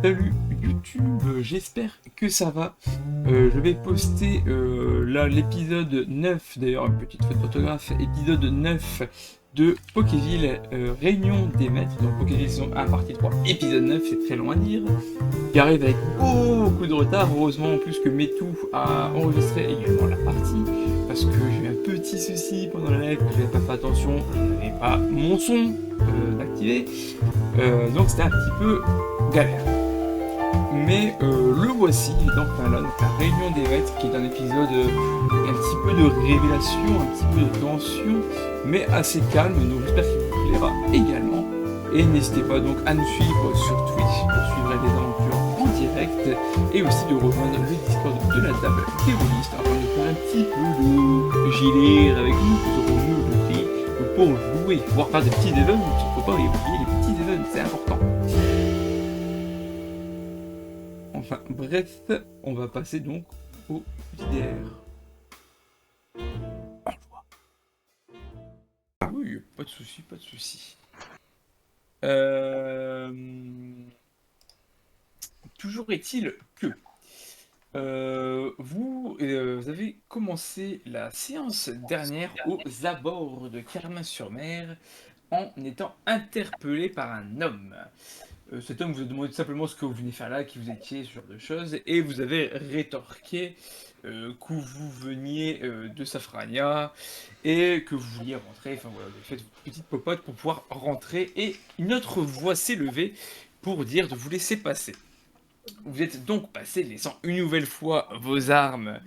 Salut YouTube, j'espère que ça va. Je vais poster là l'épisode 9, d'ailleurs une petite faute d'orthographe, épisode 9 de Pokéville, Réunion des Maîtres, donc Pokéville saison 1 partie 3, épisode 9, c'est très long à dire, qui arrive avec beaucoup de retard, heureusement en plus que Metou a enregistré également la partie, parce que j'ai eu un petit souci pendant la live, que j'avais pas fait attention, je n'avais pas mon son d'activer, donc c'était un petit peu galère. Mais le voici, donc là, donc, la réunion des maîtres, qui est un épisode un petit peu de révélation, un petit peu de tension, mais assez calme, donc j'espère qu'il vous plaira également. Et n'hésitez pas donc à nous suivre sur Twitch pour suivre les aventures en direct, et aussi de rejoindre le Discord de la table terroriste, afin de faire un petit peu de gilet avec nous, pour mieux le prix, pour jouer, voire faire des petits events, il ne faut pas oublier les petits events, c'est important. Enfin, bref, on va passer donc au JDR. Oui, pas de souci, pas de souci. Euh, Toujours est-il que vous avez commencé la séance dernière aux abords de Carmin-sur-Mer en étant interpellé par un homme. Cet homme vous a demandé simplement ce que vous venez faire là, qui vous étiez, ce genre de choses, et vous avez rétorqué que vous veniez de Safrania et que vous vouliez rentrer, enfin voilà, vous avez fait votre petite popote pour pouvoir rentrer, et une autre voix s'est levée pour dire de vous laisser passer. Vous êtes donc passé, laissant une nouvelle fois vos armes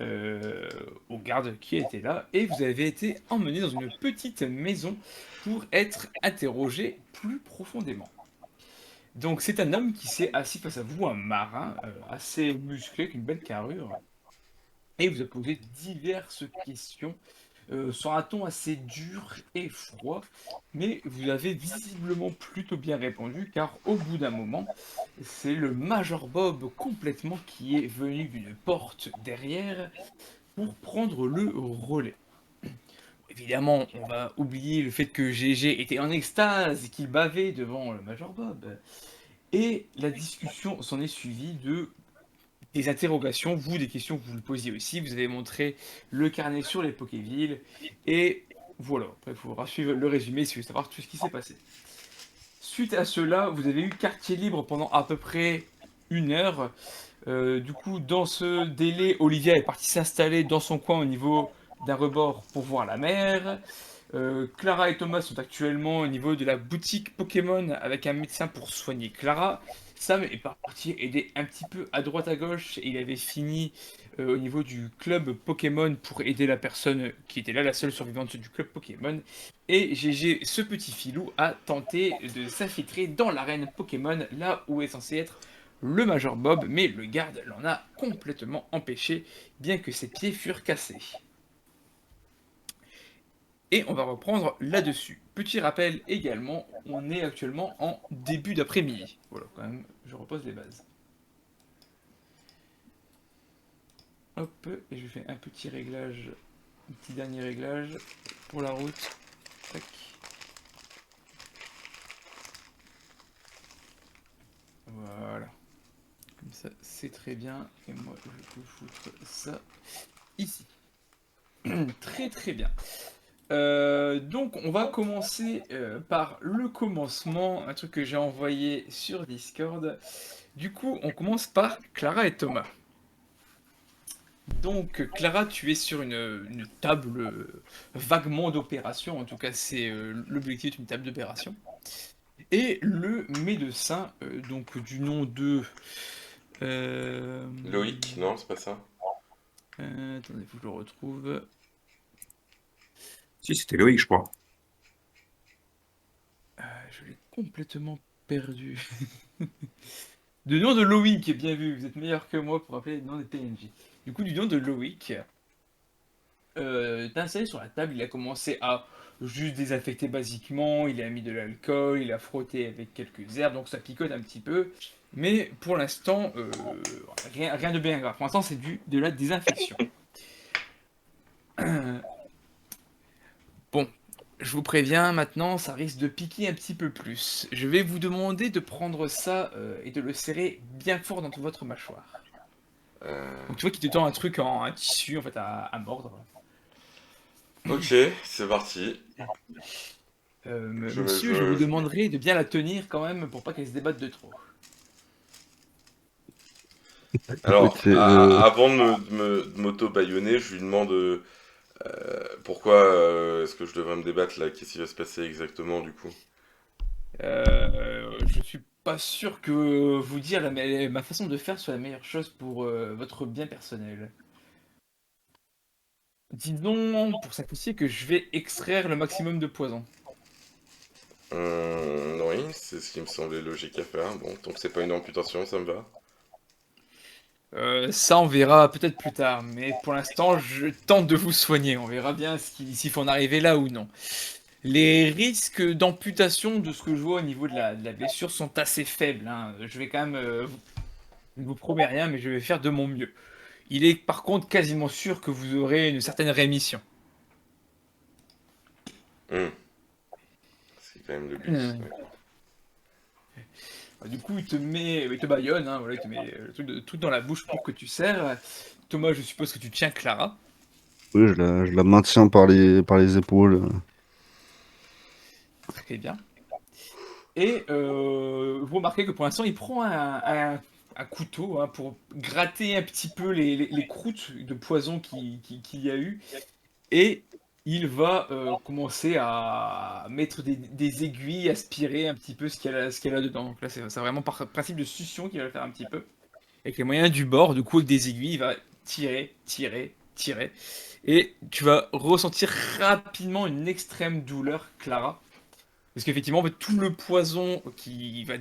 aux gardes qui étaient là, et vous avez été emmené dans une petite maison pour être interrogé plus profondément. Donc c'est un homme qui s'est assis face à vous, un marin assez musclé, avec une belle carrure, et vous a posé diverses questions sur un ton assez dur et froid, mais vous avez visiblement plutôt bien répondu, car au bout d'un moment, c'est le Major Bob complètement qui est venu d'une porte derrière pour prendre le relais. Évidemment, on va oublier le fait que GG était en extase et qu'il bavait devant le Major Bob. Et la discussion s'en est suivie de des interrogations, vous, des questions que vous lui posiez aussi. Vous avez montré le carnet sur les Pokévilles. Et voilà, après, il faudra suivre le résumé si vous voulez savoir tout ce qui s'est passé. Suite à cela, vous avez eu quartier libre pendant à peu près une heure. Du coup, dans ce délai, Olivia est partie s'installer dans son coin au niveau d'un rebord pour voir la mer. Clara et Thomas sont actuellement au niveau de la boutique Pokémon avec un médecin pour soigner Clara. Sam est parti aider un petit peu à droite à gauche et il avait fini au niveau du club Pokémon pour aider la personne qui était là, la seule survivante du club Pokémon. Et GG, ce petit filou, a tenté de s'infiltrer dans l'arène Pokémon, là où est censé être le Major Bob, mais le garde l'en a complètement empêché, bien que ses pieds furent cassés. Et on va reprendre là-dessus. Petit rappel également, on est actuellement en début d'après-midi. Voilà, quand même, je repose les bases. Hop, et je fais un petit réglage, un petit dernier réglage pour la route. Tac. Voilà. Comme ça, c'est très bien. Et moi, je peux foutre ça ici. Très très bien. Donc on va commencer par le commencement, un truc que j'ai envoyé sur Discord. Du coup, on commence par Clara et Thomas. Donc Clara, tu es sur une table vaguement d'opération, en tout cas c'est l'objectif d'une table d'opération. Et le médecin, donc du nom de... euh, Loïc, non, c'est pas ça. attendez, faut que je le retrouve. Si, c'était Loïc, je crois. Je l'ai complètement perdu. Du nom de Loïc, bien vu, vous êtes meilleur que moi pour appeler le nom des PNJ. Du coup, du nom de Loïc, t'as installé sur la table, il a commencé à juste désaffecter basiquement, il a mis de l'alcool, il a frotté avec quelques herbes, donc ça picote un petit peu. Mais pour l'instant, rien de bien grave. Pour l'instant, c'est de la désinfection. Bon, je vous préviens maintenant, ça risque de piquer un petit peu plus. Je vais vous demander de prendre ça, et de le serrer bien fort dans toute votre mâchoire. Euh, Donc tu vois qu'il te tend un truc en un tissu en fait à mordre. ok, c'est parti. Monsieur, je vous demanderai de bien la tenir quand même pour pas qu'elle se débatte de trop. Alors, Ok, avant de m'auto-bâillonner, je lui demande pourquoi est-ce que je devrais me débattre là? Qu'est-ce qui va se passer exactement du coup? Je suis pas sûr que vous dire ma façon de faire soit la meilleure chose pour votre bien personnel. Disons pour simplifier que je vais extraire le maximum de poison. Oui, c'est ce qui me semblait logique à faire. Bon, tant que c'est pas une amputation, ça me va. Ça, on verra peut-être plus tard, mais pour l'instant, je tente de vous soigner. On verra bien s'il faut en arriver là ou non. Les risques d'amputation de ce que je vois au niveau de la blessure sont assez faibles, hein. Je vais quand même, je ne vous promets rien, mais je vais faire de mon mieux. Il est par contre quasiment sûr que vous aurez une certaine rémission. Hmm, c'est quand même le but. Hmm. Ouais. Du coup, il te bâillonne, hein, voilà, il te met tout dans la bouche pour que tu serres. Thomas, je suppose que tu tiens Clara. oui, je la maintiens par les épaules. Très bien. Et vous remarquez que pour l'instant, il prend un couteau hein, pour gratter un petit peu les croûtes de poison qu'il y a eu. Et il va commencer à mettre des aiguilles, aspirer un petit peu ce qu'elle a dedans. Donc là, c'est vraiment par principe de succion qu'il va le faire un petit peu. Avec les moyens du bord, du coup, avec des aiguilles, il va tirer, tirer, tirer. Et tu vas ressentir rapidement une extrême douleur, Clara. Parce qu'effectivement, en fait, tout le poison qui va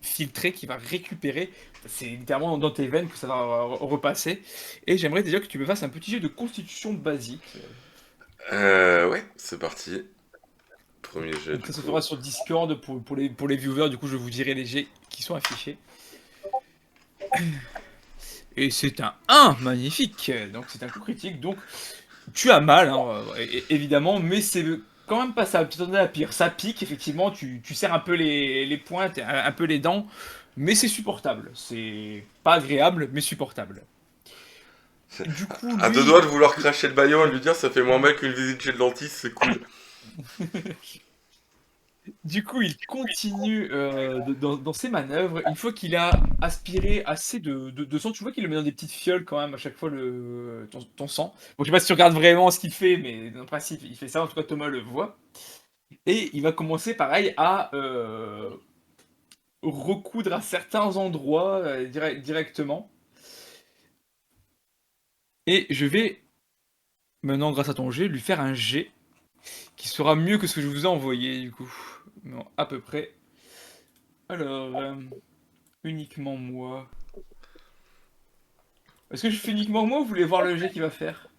filtrer, qui va récupérer, c'est littéralement dans tes veines que ça va repasser. Et j'aimerais déjà que tu me fasses un petit jeu de constitution basique. Ouais, c'est parti. Premier jet Donc du ça se coup. fera sur Discord pour les viewers, du coup je vous dirai les jets qui sont affichés. Et c'est un 1, magnifique. Donc c'est un coup critique, donc tu as mal, hein, évidemment, mais c'est quand même pas ça, tu t'en as à pire. Ça pique, effectivement, tu serres un peu les pointes, un peu les dents, mais c'est supportable. C'est pas agréable, mais supportable. Du coup, À deux doigts lui, de vouloir cracher le baillon et lui dire ça fait moins mal qu'une visite chez le dentiste, c'est cool. il continue dans ses manœuvres. Une fois qu'il a aspiré assez de sang, tu vois qu'il le met dans des petites fioles quand même à chaque fois ton sang. Bon, je sais pas si tu regardes vraiment ce qu'il fait, mais dans le principe, il fait ça. En tout cas, Thomas le voit. Et il va commencer pareil à recoudre à certains endroits directement. Et je vais maintenant, grâce à ton jet, lui faire un jet qui sera mieux que ce que je vous ai envoyé du coup. Non, à peu près. Alors, uniquement moi. Est-ce que je fais uniquement moi ou vous voulez voir le jet qu'il va faire?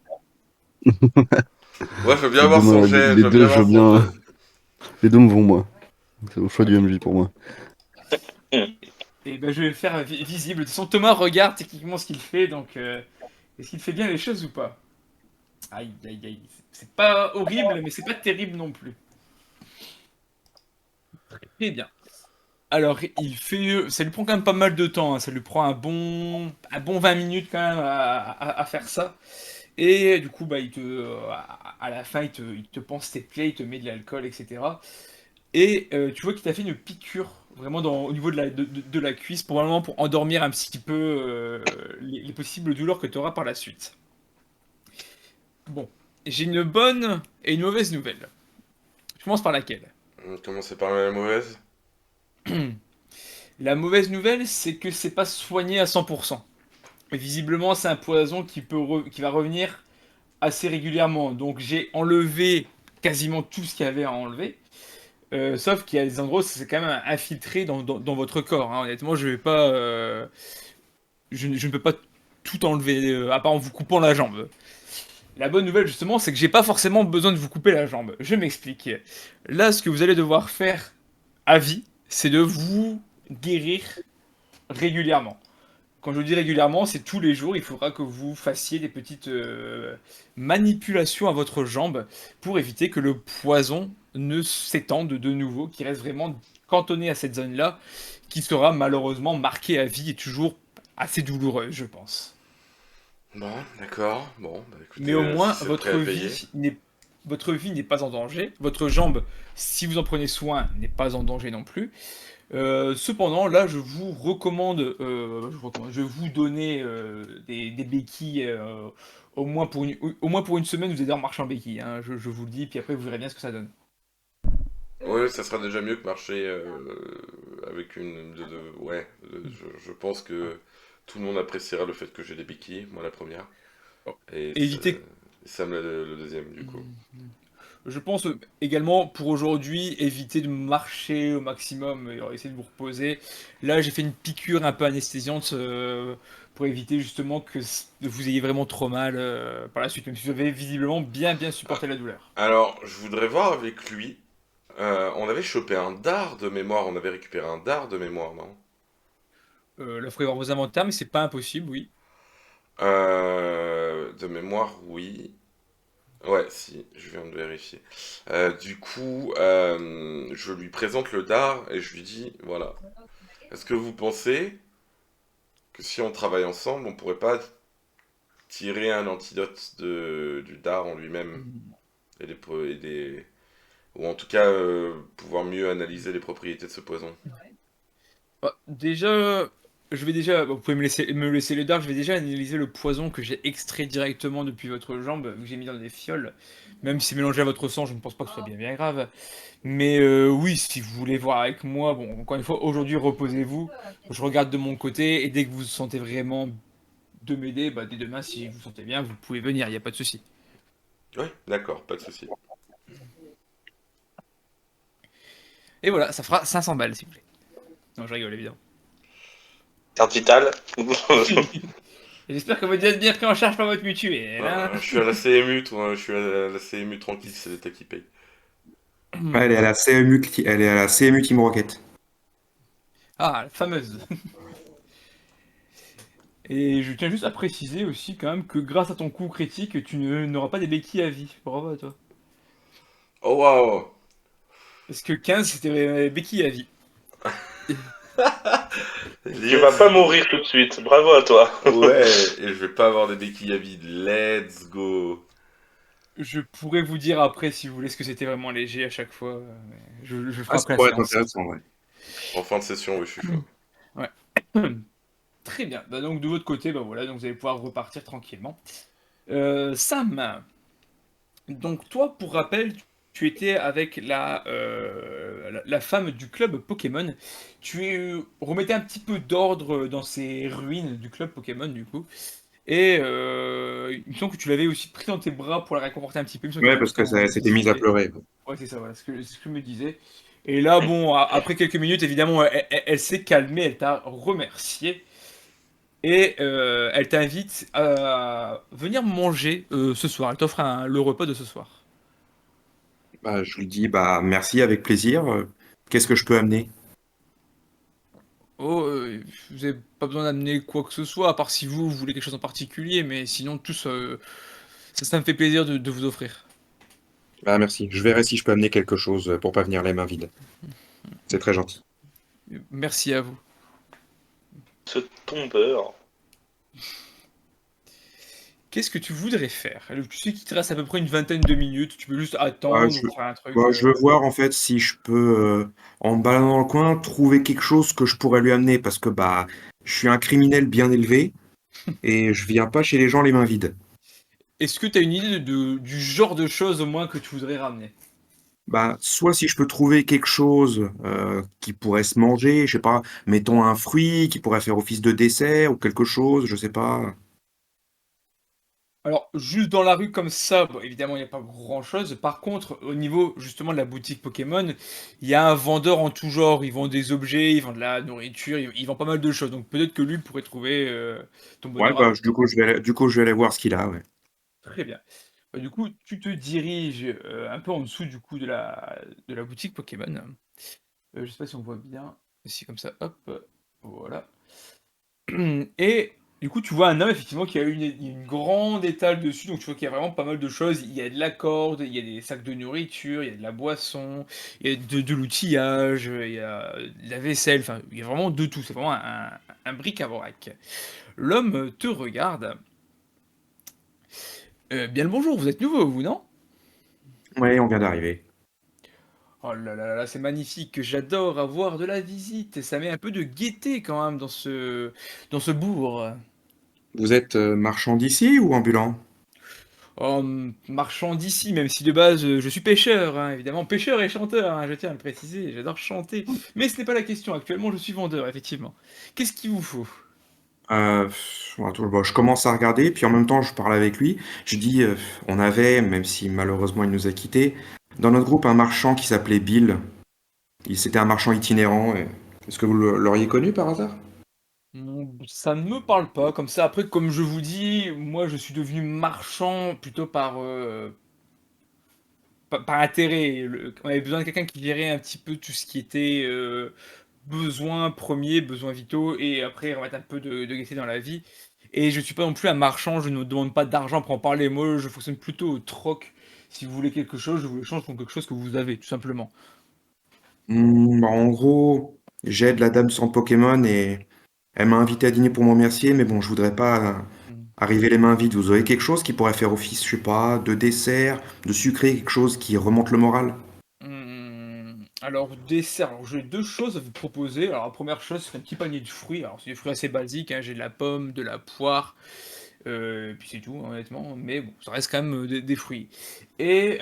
Ouais, je veux bien Les deux, voir son me- jet, les je veux deux, bien je voir veux son jet. bien. Les deux me vont, moi. C'est au choix du Ok. MJ pour moi. Et ben je vais le faire visible. De toute façon, Thomas regarde techniquement ce qu'il fait, donc est-ce qu'il fait bien les choses ou pas? Aïe, aïe, aïe. C'est pas horrible, mais c'est pas terrible non plus. Très bien. Alors, ça lui prend quand même pas mal de temps, hein. Ça lui prend un bon 20 minutes quand même à faire ça. Et du coup, bah, à la fin, il te pense tes plaies, il te met de l'alcool, etc. Et tu vois qu'il t'a fait une piqûre vraiment au niveau de la cuisse, probablement pour endormir un petit peu les possibles douleurs que tu auras par la suite. Bon, j'ai une bonne et une mauvaise nouvelle. Je commence par laquelle? Commencer par la mauvaise. La mauvaise nouvelle, c'est que c'est pas soigné à 100%. Et visiblement, c'est un poison qui va revenir assez régulièrement. Donc j'ai enlevé quasiment tout ce qu'il y avait à enlever. Sauf qu'il y a des endroits où c'est quand même infiltré dans votre corps, hein. Honnêtement, je ne peux pas tout enlever, à part en vous coupant la jambe. La bonne nouvelle, justement, c'est que j'ai pas forcément besoin de vous couper la jambe. Je m'explique. Là, ce que vous allez devoir faire à vie, c'est de vous guérir régulièrement. Quand je dis régulièrement, c'est tous les jours. Il faudra que vous fassiez des petites manipulations à votre jambe pour éviter que le poison ne s'étende de nouveau, qui reste vraiment cantonné à cette zone-là, qui sera malheureusement marquée à vie et toujours assez douloureuse, je pense. Bon, d'accord. Bon, bah Mais écoutez, au si moins, c'est le prix à payer. votre vie n'est pas en danger. Votre jambe, si vous en prenez soin, n'est pas en danger non plus. Cependant, là, je vais vous donner des béquilles, au moins pour une semaine, vous allez devoir marcher en béquille, hein, je vous le dis, puis après vous verrez bien ce que ça donne. Oui, ça sera déjà mieux que marcher avec ouais, je pense que tout le monde appréciera le fait que j'ai des béquilles, moi la première. Oh. Et Évitez. Sam le deuxième, du coup. Je pense également pour aujourd'hui, éviter de marcher au maximum et essayer de vous reposer. Là, j'ai fait une piqûre un peu anesthésiante pour éviter justement que vous ayez vraiment trop mal par la suite, même si vous avez visiblement bien Ah, supporté la douleur. alors, je voudrais voir avec lui. On avait chopé un dard de mémoire, on avait récupéré un dard de mémoire, non? Là, il faudrait voir vos inventaires, mais c'est pas impossible, oui. De mémoire, oui. Ouais, si, je viens de vérifier. Du coup, je lui présente le dard et je lui dis, voilà, est-ce que vous pensez que si on travaille ensemble, on pourrait pas tirer un antidote du dard en lui-même et ou en tout cas pouvoir mieux analyser les propriétés de ce poison? Bah, déjà, vous pouvez me laisser le dard, je vais déjà analyser le poison que j'ai extrait directement depuis votre jambe, que j'ai mis dans des fioles. Même si c'est mélangé à votre sang, je ne pense pas que ce soit bien grave. Mais oui, si vous voulez voir avec moi, bon, encore une fois, aujourd'hui, reposez-vous. Je regarde de mon côté, et dès que vous sentez vraiment de m'aider, bah, dès demain, si vous sentez bien, vous pouvez venir, il n'y a pas de souci. Oui, d'accord, pas de souci. Et voilà, ça fera 500 balles, s'il vous plaît. Non, je rigole, évidemment. Carte vitale. Et j'espère que votre êtes bien pris en charge par votre mutuelle, hein. Je suis à la CMU, toi, je suis à la CMU tranquille, c'est l'État qui paye. Ouais, elle est à la CMU, elle est à la CMU Team Rocket. Ah, la fameuse. Et je tiens juste à préciser aussi quand même que grâce à ton coup critique, n'auras pas des béquilles à vie. Bravo à toi. Oh waouh! Parce que 15, c'était béquilles à vie. Tu vas pas Yes! mourir tout de suite. Bravo à toi. Ouais, et je vais pas avoir des béquilles à vide. Let's go! Je pourrais vous dire après si vous voulez ce que c'était vraiment léger à chaque fois. Mais je ferai Ah, ça après la pourrait être séance. intéressant, ouais. En fin de session, oui, je suis chaud. Ouais. Très bien. Bah donc de votre côté, bah voilà, donc vous allez pouvoir repartir tranquillement. Sam, donc toi, pour rappel, tu étais avec la femme du club Pokémon. Remettais un petit peu d'ordre dans ces ruines du club Pokémon, du coup. Et il me semble que tu l'avais aussi pris dans tes bras pour la réconforter un petit peu. Il me semble qu'il y Ouais, avait un parce petit que ça temps s'était mise à discuté. pleurer. Ouais, c'est ça, voilà, c'est ce que je me disais. Et là, bon, après quelques minutes, évidemment, elle s'est calmée, elle t'a remercié. Et elle t'invite à venir manger ce soir. Elle t'offre le repas de ce soir. Bah, je lui dis, bah, merci, avec plaisir. Qu'est-ce que je peux amener? Oh, vous avez pas besoin d'amener quoi que ce soit, à part si vous voulez quelque chose en particulier, mais sinon, tous, ça me fait plaisir de vous offrir. Ah, merci. Je verrai si je peux amener quelque chose pour pas venir les mains vides. C'est très gentil. Merci à vous. Ce tombeur. Qu'est-ce que tu voudrais faire? Tu sais qu'il te reste à peu près une vingtaine de minutes, tu peux juste Ah, attendre ou faire un truc. bah, je veux voir en fait si je peux, en me baladant dans le coin, trouver quelque chose que je pourrais lui amener parce que bah, je suis un criminel bien élevé et je viens pas chez les gens les mains vides. Est-ce que tu as une idée du genre de choses au moins que tu voudrais ramener? Bah, soit si je peux trouver quelque chose qui pourrait se manger, je sais pas, mettons un fruit qui pourrait faire office de dessert ou quelque chose, je sais pas. Alors, juste dans la rue comme ça, bon, évidemment, il n'y a pas grand-chose. Par contre, au niveau justement de la boutique Pokémon, il y a un vendeur en tout genre. Il vend des objets, il vend de la nourriture, il vend pas mal de choses. Donc peut-être que lui pourrait trouver ton Ouais, bonheur à bah, toi. du coup, je vais aller voir ce qu'il a, ouais. Très bien. Bah, du coup, tu te diriges un peu en dessous du coup de la boutique Pokémon. Je sais pas si on voit bien. Ici comme ça, hop, voilà. Et Du coup, tu vois un homme effectivement qui a une grande étale dessus, donc tu vois qu'il y a vraiment pas mal de choses. Il y a de la corde, il y a des sacs de nourriture, il y a de la boisson, il y a de l'outillage, il y a de la vaisselle, enfin, il y a vraiment de tout. C'est vraiment un bric-à-brac. L'homme te regarde. Bien le bonjour, vous êtes nouveau, vous, non? Ouais, on vient d'arriver. Oh là là là, c'est magnifique, j'adore avoir de la visite, et ça met un peu de gaieté quand même dans ce bourg. Vous êtes marchand d'ici ou ambulant? Oh, marchand d'ici, même si de base je suis pêcheur, hein, évidemment, pêcheur et chanteur, hein, je tiens à le préciser, j'adore chanter. Mais ce n'est pas la question, actuellement je suis vendeur, effectivement. Qu'est-ce qu'il vous faut? Attends, bon, je commence à regarder, puis en même temps, je parle avec lui. Je dis, on avait, même si malheureusement il nous a quittés, dans notre groupe un marchand qui s'appelait Bill. C'était un marchand itinérant. Est-ce que vous l'auriez connu par hasard? Ça ne me parle pas, comme ça, après, comme je vous dis, moi je suis devenu marchand plutôt par intérêt. On avait besoin de quelqu'un qui gérait un petit peu tout ce qui était besoins premiers, besoins vitaux, et après remettre un peu de gaieté dans la vie. Et je suis pas non plus un marchand, je ne demande pas d'argent pour en parler. Moi, je fonctionne plutôt au troc. Si vous voulez quelque chose, je vous l'échange pour quelque chose que vous avez, tout simplement. Bah, en gros, j'aide la dame sans Pokémon et elle m'a invité à dîner pour m'en remercier, mais bon, je voudrais pas Mm. arriver les mains vides. Vous aurez quelque chose qui pourrait faire office, je sais pas, de dessert, de sucré, quelque chose qui remonte le moral? Alors, dessert, alors j'ai deux choses à vous proposer. Alors, la première chose, c'est un petit panier de fruits. Alors, c'est des fruits assez basiques, hein. J'ai de la pomme, de la poire, puis c'est tout, hein, honnêtement. Mais bon, ça reste quand même des fruits. Et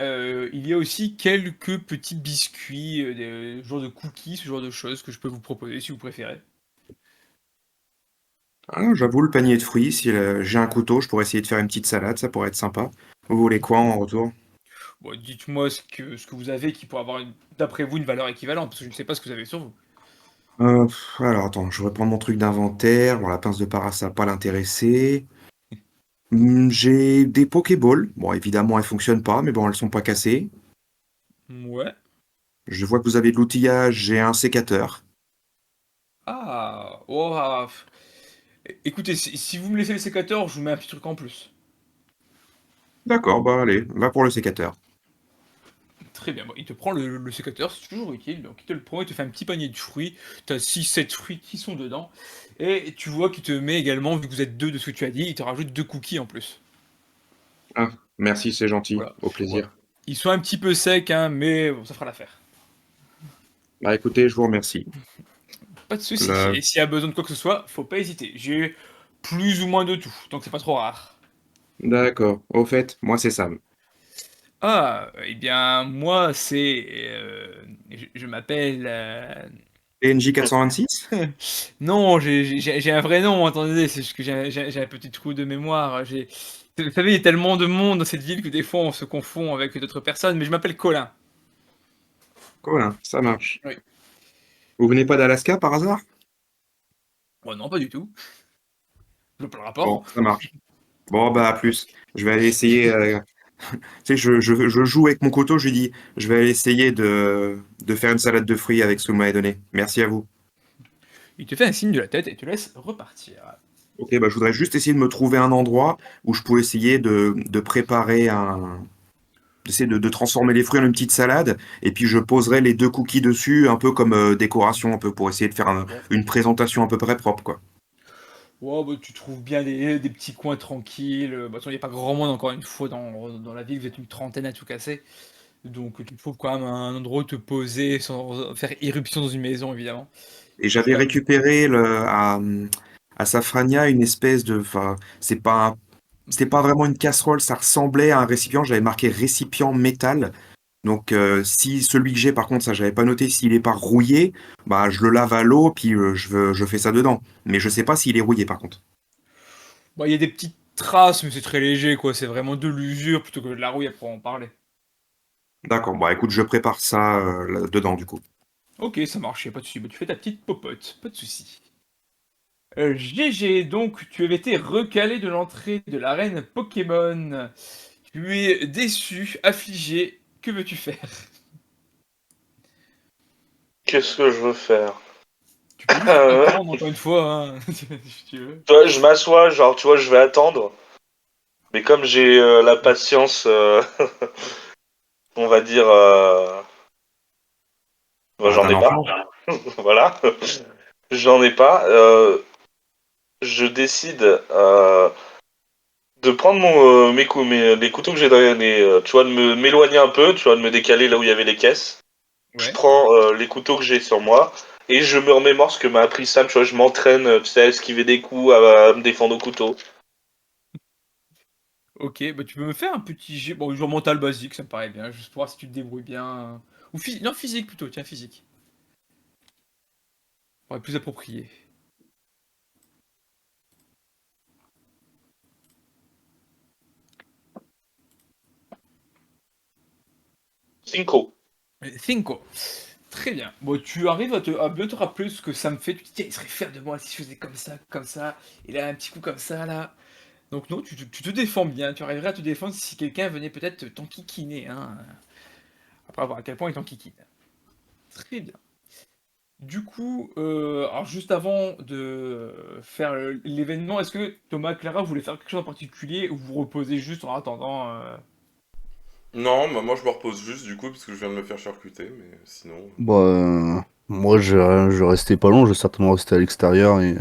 il y a aussi quelques petits biscuits, des genre de cookies, ce genre de choses que je peux vous proposer si vous préférez. Ah, j'avoue, le panier de fruits, si j'ai un couteau, je pourrais essayer de faire une petite salade, ça pourrait être sympa. Vous voulez quoi en retour? Bon, dites-moi ce que vous avez qui pourrait avoir, d'après vous, une valeur équivalente, parce que je ne sais pas ce que vous avez sur vous. Alors attends, je reprends mon truc d'inventaire. Bon, la pince de para, ça va pas l'intéresser. J'ai des Pokéballs. Bon, évidemment, elles fonctionnent pas, mais bon, elles sont pas cassées. Ouais. Je vois que vous avez de l'outillage, j'ai un sécateur. Ah, oh, ah, écoutez, si vous me laissez le sécateur, je vous mets un petit truc en plus. D'accord, bah allez, va pour le sécateur. Très bien, bon, il te prend le sécateur, c'est toujours utile, donc il te le prend, il te fait un petit panier de fruits, t'as 6 7 fruits qui sont dedans, et tu vois qu'il te met également, vu que vous êtes deux de ce que tu as dit, il te rajoute 2 cookies en plus. Ah, merci, c'est gentil. Voilà. Au Voilà. plaisir. Ils sont un petit peu secs, hein, mais bon, ça fera l'affaire. Bah écoutez, je vous remercie. Pas de soucis. Le- Et s'il y a besoin de quoi que ce soit, faut pas hésiter. J'ai plus ou moins de tout, donc c'est pas trop rare. D'accord. Au fait, moi c'est Sam. Ah, eh bien, moi, je m'appelle. PNJ 426? Non, j'ai un vrai nom, attendez, c'est juste que j'ai un petit trou de mémoire. Vous savez, il y a tellement de monde dans cette ville que des fois on se confond avec d'autres personnes, mais je m'appelle Colin. Cool, ça marche. Oui. Vous venez pas d'Alaska par hasard? Oh non, pas du tout. Je veux pas le rapport. Bon, ça marche. Bon, bah à plus. Je vais aller essayer. Tu sais, je joue avec mon couteau, je lui dis, je vais aller essayer de faire une salade de fruits avec ce que vous m'avez donné. Merci à vous. Il te fait un signe de la tête et te laisse repartir. Ok, bah je voudrais juste essayer de me trouver un endroit où je peux essayer de préparer d'essayer de transformer les fruits en une petite salade, et puis je poserai les deux cookies dessus, un peu comme décoration, un peu pour essayer de faire Bon. une présentation à peu près propre, quoi. Ouais, bah, tu trouves bien des petits coins tranquilles. Bah, de toute façon, il n'y a pas grand monde encore une fois dans la ville, vous êtes une trentaine à tout casser. Donc tu trouves quand même un endroit où te poser sans faire irruption dans une maison, évidemment. Et j'avais récupéré à Safrania une espèce de, enfin, c'était pas vraiment une casserole, ça ressemblait à un récipient. J'avais marqué récipient métal. Donc, si celui que j'ai, par contre, ça, j'avais pas noté, s'il est pas rouillé, bah, je le lave à l'eau, puis je fais ça dedans. Mais je sais pas s'il est rouillé, par contre. Bah, il y a des petites traces, mais c'est très léger, quoi. C'est vraiment de l'usure plutôt que de la rouille à proprement parler. D'accord, bah écoute, je prépare ça dedans, du coup. Ok, ça marche, y a pas de souci. Bah, tu fais ta petite popote, pas de souci. GG, donc tu avais été recalé de l'entrée de l'arène Pokémon. Tu es déçu, affligé. Que veux-tu faire? Qu'est-ce que je veux faire? Tu peux juste attendre encore une fois, hein, si tu veux. Tu vois, je m'assois, genre, tu vois, je vais attendre. Mais comme j'ai la patience, on va dire, Ah, j'en d'un ai pas. enfant. Voilà. J'en ai pas. Je décide de prendre les couteaux que j'ai dans les, tu vois, de m'éloigner un peu, tu vois, de me décaler là où il y avait les caisses. Je Ouais. prends les couteaux que j'ai sur moi et je me remémore ce que m'a appris Sam, tu vois, je m'entraîne, tu sais, à esquiver des coups, à me défendre au couteau. Ok, bah tu peux me faire un petit jet, bon, genre mental basique, ça me paraît bien, juste pour voir si tu te débrouilles bien. Ou non, physique plutôt, tiens, physique. Ouais, plus approprié. 5. Cinco. Très bien. Bon, tu arrives à bien te rappeler ce que ça me fait. Tu te dis, tiens, il serait fier de moi si je faisais comme ça. Il a un petit coup comme ça, là. Donc non, tu te défends bien. Tu arriverais à te défendre si quelqu'un venait peut-être t'enquiquiner, hein. Après voir à quel point il t'enquiquine. Très bien. Du coup, alors juste avant de faire l'événement, est-ce que Thomas, Clara, vous voulez faire quelque chose en particulier ou vous reposez juste en attendant Non, bah moi je me repose juste du coup parce que je viens de me faire charcuter, mais sinon. Bah, moi, je vais rester pas long, je vais certainement rester à l'extérieur et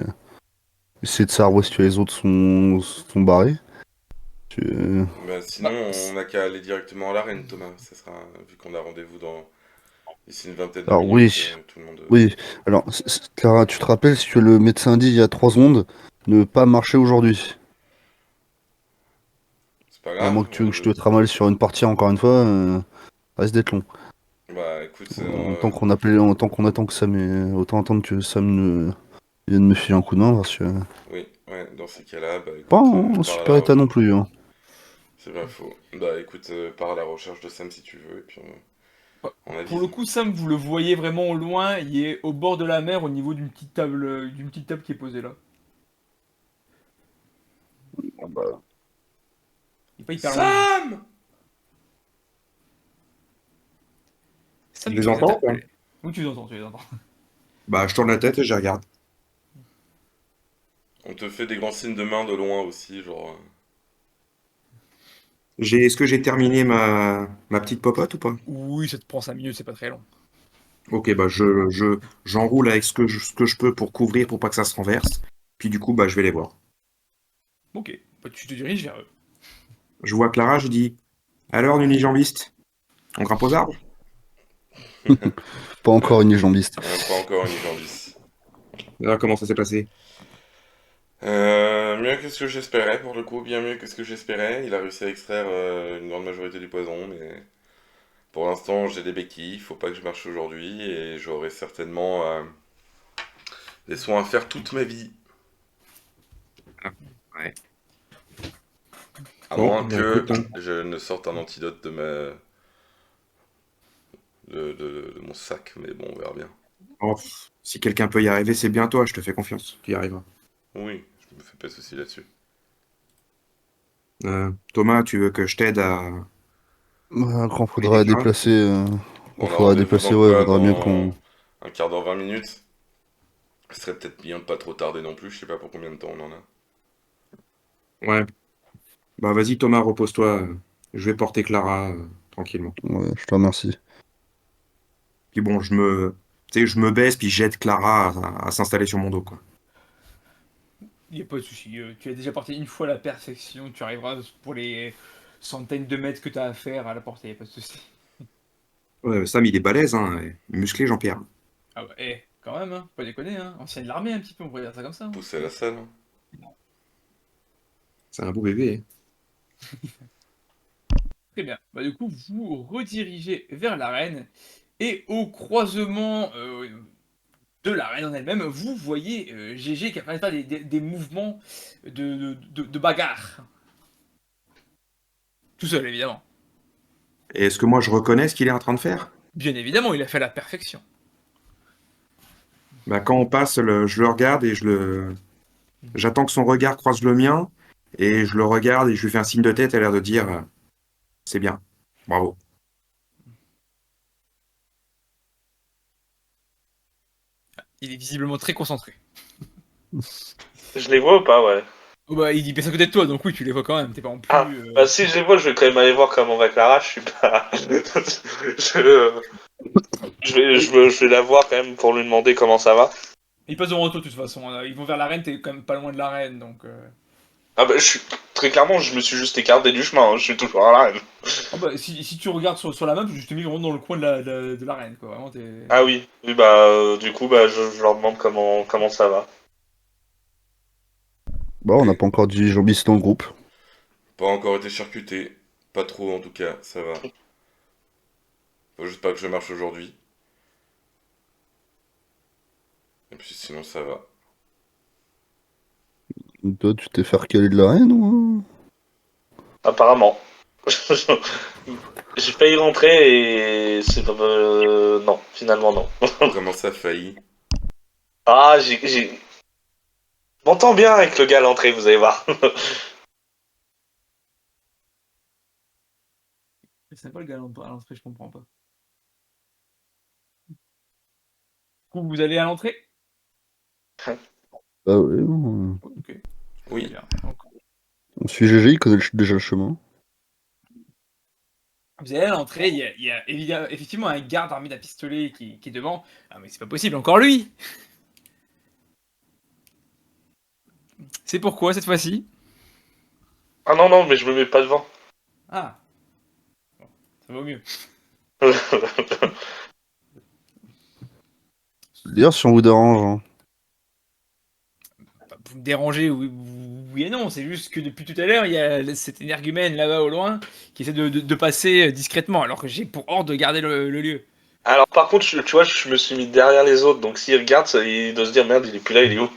essayer de savoir où est-ce que les autres sont barrés. Que- Bah sinon, Bah, on n'a qu'à aller directement à l'arène, Thomas. Ça sera, vu qu'on a rendez-vous dans ici une vingtaine de Alors, minutes, oui, tout le monde. oui. Alors, Clara, tu te rappelles ce que le médecin dit il y a 3 secondes? Ne pas marcher aujourd'hui. C'est pas À grave. moins que tu veux que je te tramale sur une partie, encore une fois, ça risque d'être long. Bah écoute, Tant qu'on attend que Sam autant attendre que Sam ne vienne me filer un coup de main, parce que oui, ouais, dans ces cas-là, bah pas écoute, en pars à super état non plus, hein. C'est pas faux. Bah écoute, pars à la recherche de Sam si tu veux, et puis bah, on pour avise. le coup, Sam, vous le voyez vraiment au loin, il est au bord de la mer au niveau d'une petite table qui est posée là. Ah bah, Il est pas hyper loin. Sam! Je Sam, les tu es entends, quoi. interpellé. Oui, tu les entends, tu les entends. Bah, je tourne la tête et je les regarde. On te fait des grands signes de main de loin aussi, genre. Est-ce que j'ai terminé ma petite popote ou pas? Oui, ça te prend 5 minutes, c'est pas très long. Ok, bah j'enroule avec ce que je peux pour couvrir pour pas que ça se renverse. Puis du coup, bah je vais les voir. Ok, bah, tu te diriges vers eux. Je vois Clara, je dis, alors, unijambiste, on grimpe aux arbres? pas Ouais, encore une jambiste. pas encore une jambis. Ah, comment ça s'est passé? Mieux que ce que j'espérais pour le coup, bien mieux que ce que j'espérais. Il a réussi à extraire une grande majorité du poison, mais pour l'instant j'ai des béquilles, faut pas que je marche aujourd'hui et j'aurai certainement des soins à faire toute ma vie. Ah, ouais. À Bon, moins bah que écoute, hein. je ne sorte un antidote de mon sac, mais bon, on verra bien. Oh, si quelqu'un peut y arriver, c'est bien toi, je te fais confiance, tu y arriveras. Oui, je me fais pas de soucis là-dessus. Thomas, tu veux que je t'aide à Quand aider faudra Clara? déplacer, Bon, on a faudra rendez-vous déplacer, dans ouais, quoi? vaudra mieux Dans qu'on. un quart d'heure, 20 minutes? Ce serait peut-être bien de pas trop tarder non plus, je sais pas pour combien de temps on en a. Ouais, bah vas-y Thomas, repose-toi. Je vais porter Clara tranquillement. Ouais, je te remercie. Puis bon, tu sais, je me baisse puis j'aide Clara à s'installer sur mon dos, quoi. Il n'y a pas de souci. Tu as déjà porté une fois à la perfection. Tu arriveras pour les centaines de mètres que tu as à faire à la porter. Y a pas de souci. Ouais, Sam, il est balèze, hein, musclé Jean-Pierre. Ah bah, quand même, hein. Faut pas déconner, hein. Ancien de l'armée, un petit peu, on pourrait dire ça comme ça, hein. Pousser à la salle, hein. C'est un beau bébé. Très bien. Bah, du coup, vous redirigez vers l'arène. Et au croisement de l'arène en elle-même, vous voyez GG qui apparaît pas des mouvements de bagarre. Tout seul, évidemment. Et est-ce que moi je reconnais ce qu'il est en train de faire? Bien évidemment, il a fait à la perfection. Bah, quand on passe, je le regarde et j'attends que son regard croise le mien et je le regarde et je lui fais un signe de tête à l'air de dire c'est bien, bravo. il est visiblement très concentré. Je les vois ou pas, ouais. Oh bah, il passe à côté de toi, donc oui, tu les vois quand même, t'es pas en Ah, plus... bah si je les vois, je vais quand même aller voir comment va Clara, je suis pas... je vais la voir quand même pour lui demander comment ça va. Ils passent devant toi de toute façon, ils vont vers l'arène, t'es quand même pas loin de l'arène, donc... Ah bah très clairement, je me suis juste écarté du chemin, hein, je suis toujours là. Oh bah, si tu regardes sur la map, je t'ai mis vraiment dans le coin de l'arène, quoi, vraiment, t'es... Ah oui, oui bah du coup, bah je leur demande comment ça va. Bah, on n'a pas encore dit Jambis dans le groupe. Pas encore été charcuté. Pas trop en tout cas, ça va. Faut juste pas que je marche aujourd'hui. Et puis sinon ça va. Toi, tu t'es fait recaler de la reine ou... Apparemment. J'ai failli rentrer et c'est pas... non, finalement non. Comment ça failli? Ah, j'ai... Je m'entends bien avec le gars à l'entrée, vous allez voir. C'est pas le gars à l'entrée, je comprends pas. Vous allez à l'entrée? Ah ouais, bon, Ok, très Oui. bien. Donc, on suit GG, il connaît déjà le chemin. vous allez à l'entrée, il y a effectivement un garde armé d'un pistolet qui est devant. Ah mais c'est pas possible, encore lui! C'est pourquoi cette fois-ci? Ah non, non, mais je me mets pas devant. Ah, bon, ça vaut mieux. D'ailleurs, si on vous dérange, hein. Vous me dérangez, oui, oui et non, c'est juste que depuis tout à l'heure, il y a cet énergumène là-bas au loin qui essaie de passer discrètement, alors que j'ai pour ordre de garder le lieu. Alors par contre, tu vois, je me suis mis derrière les autres, donc s'il regarde, il doit se dire merde, il est plus là, il est où?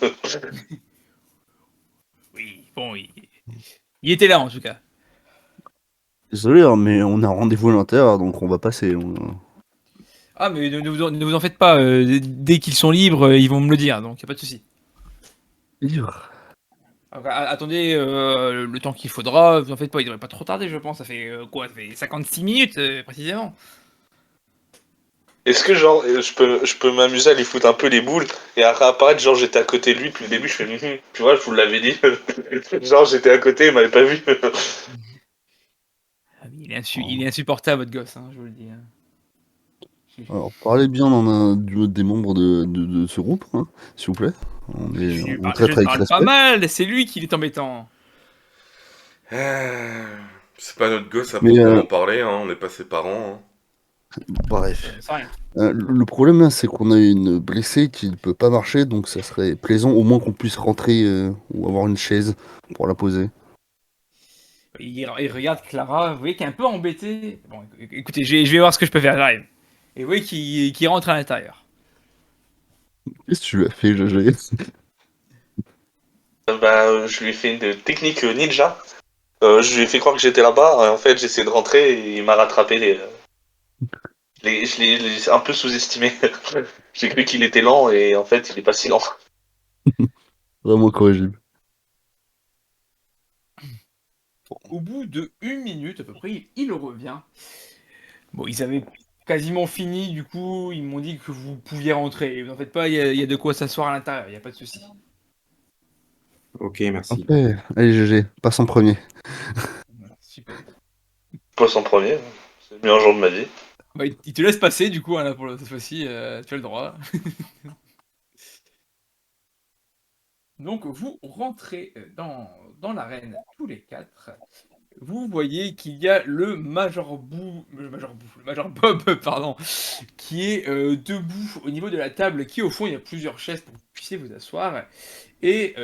Oui, bon, il était là en tout cas. Désolé, hein, mais on a rendez-vous à l'intérieur, donc on va passer. Ah, mais ne vous en faites pas, dès qu'ils sont libres, ils vont me le dire, donc y a pas de souci. Livre. Alors, attendez le temps qu'il faudra, vous en faites pas, il devrait pas trop tarder, je pense. Ça fait quoi? Ça fait 56 minutes précisément. Est-ce que genre, je peux m'amuser à lui foutre un peu les boules et à réapparaître, genre j'étais à côté de lui depuis le début, je fais tu vois, je vous l'avais dit. Genre j'étais à côté, il m'avait pas vu. Ah, mais il est insupportable, votre gosse, hein, je vous le dis, hein. Alors, parlez bien des membres de ce groupe, hein, s'il vous plaît. On Je traite ne avec parle pas respect. mal, c'est lui qui est embêtant. Ah, c'est pas notre gosse à Mais proprement parler, hein, on n'est pas ses parents. Hein. bref. C'est rien. Le problème, là, c'est qu'on a une blessée qui ne peut pas marcher, donc ça serait plaisant au moins qu'on puisse rentrer ou avoir une chaise pour la poser. Il regarde Clara, vous voyez qu'elle est un peu embêtée. Bon, écoutez, je vais voir ce que je peux faire, j'arrive. Et vous voyez qu'il rentre à l'intérieur. Qu'est-ce que tu lui as fait, GG? Bah, je lui ai fait une technique ninja. Je lui ai fait croire que j'étais là-bas. En fait, j'essaie de rentrer et il m'a rattrapé. Je l'ai un peu sous-estimé. J'ai cru qu'il était lent et en fait, il est pas si lent. Vraiment corrigible. Au bout de 1 minute à peu près, il revient. Bon, ils avaient quasiment fini, du coup, ils m'ont dit que vous pouviez rentrer. Vous en faites pas, il y a de quoi s'asseoir à l'intérieur, il n'y a pas de souci. Ok, merci. Ok, allez, GG, passe en premier. Voilà, super. Pas son premier. C'est le meilleur jour de ma vie. Bah, il te laisse passer, du coup, hein, là, cette fois-ci, tu as le droit. Donc, vous rentrez dans l'arène tous les quatre. Vous voyez qu'il y a le Major Bob, pardon, qui est debout au niveau de la table, qui au fond, il y a plusieurs chaises pour que vous puissiez vous asseoir. Et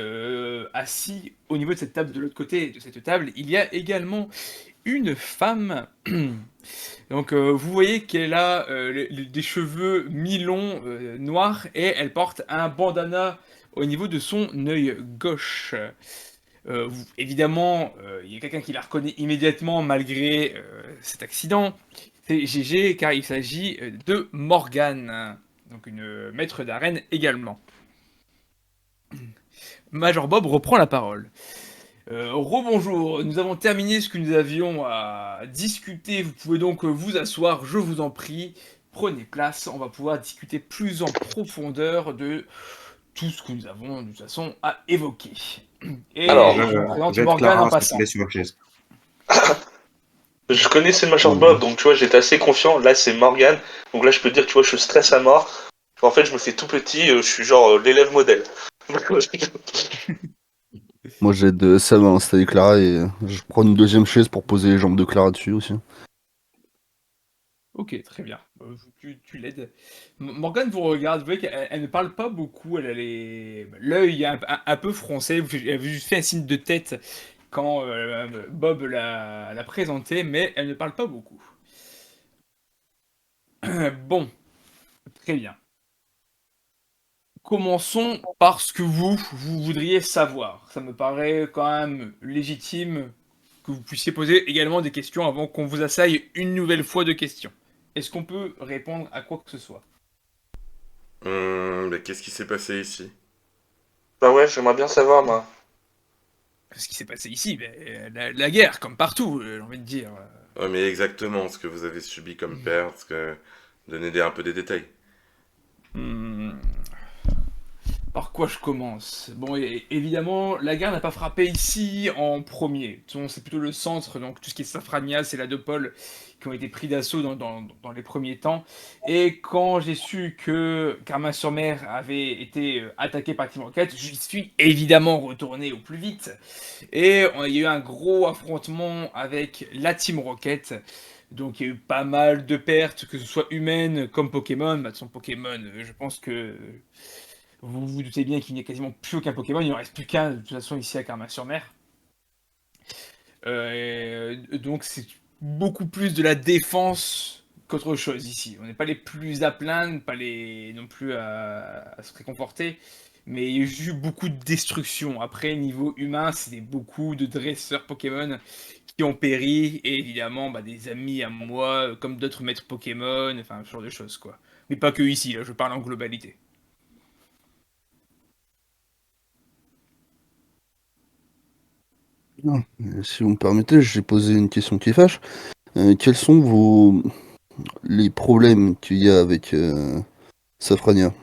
assis au niveau de cette table, de l'autre côté de cette table, il y a également une femme. Donc vous voyez qu'elle a des cheveux mi-longs noirs et elle porte un bandana au niveau de son œil gauche. Évidemment, il y a quelqu'un qui la reconnaît immédiatement malgré cet accident. C'est GG car il s'agit de Morgane, donc une maître d'arène également. Major Bob reprend la parole. Rebonjour, nous avons terminé ce que nous avions à discuter. Vous pouvez donc vous asseoir, je vous en prie. prenez place, on va pouvoir discuter plus en profondeur de tout ce que nous avons de toute façon à évoquer. Alors, Et je vous présente Jette Morgane en Clara, s'il te passant. plaît, sur la chaise. je connaissais le Major Ouais. Bob, donc tu vois, j'étais assez confiant. Là, c'est Morgan. Donc là, je peux te dire, tu vois, je stresse à mort. En fait, je me fais tout petit, je suis genre l'élève modèle. Moi j'aide Sam à installer Clara et je prends une deuxième chaise pour poser les jambes de Clara dessus aussi. Ok, très bien. Tu l'aides. Morgane vous regarde, vous voyez qu'elle elle ne parle pas beaucoup, elle a l'œil un peu froncé, elle a juste fait un signe de tête quand Bob l'a présenté, mais elle ne parle pas beaucoup. Bon, très bien. Commençons par ce que vous voudriez savoir. Ça me paraît quand même légitime que vous puissiez poser également des questions avant qu'on vous assaille une nouvelle fois de questions. Est-ce qu'on peut répondre à quoi que ce soit? Mais qu'est-ce qui s'est passé ici? Bah ouais, j'aimerais bien savoir, moi. Ce qui s'est passé ici, ben, la guerre, comme partout, j'ai envie de dire. Ouais, mais exactement ce que vous avez subi comme perte, donnez un peu des détails. Hmm, Par quoi je commence? Bon, évidemment, la guerre n'a pas frappé ici en premier. C'est plutôt le centre, donc tout ce qui est Safrania, c'est la deux pôles qui ont été pris d'assaut dans les premiers temps. Et quand j'ai su que Carmin-sur-Mer avait été attaqué par Team Rocket, j'y suis évidemment retourné au plus vite. Et il y a eu un gros affrontement avec la Team Rocket. Donc il y a eu pas mal de pertes, que ce soit humaines comme Pokémon. Bah, de son Pokémon, je pense que vous vous doutez bien qu'il n'y a quasiment plus aucun Pokémon, il n'en reste plus qu'un de toute façon ici à Carmin-sur-Mer. Donc c'est beaucoup plus de la défense qu'autre chose ici. On n'est pas les plus à plaindre, pas les non plus à se réconforter, mais il y a eu beaucoup de destruction. Après, niveau humain, c'était beaucoup de dresseurs Pokémon qui ont péri, et évidemment bah, des amis à moi, comme d'autres maîtres Pokémon, enfin ce genre de choses quoi. Mais pas que ici, là, je parle en globalité. Non, si vous me permettez, j'ai posé une question qui fâche. Quels sont les problèmes qu'il y a avec Safrania?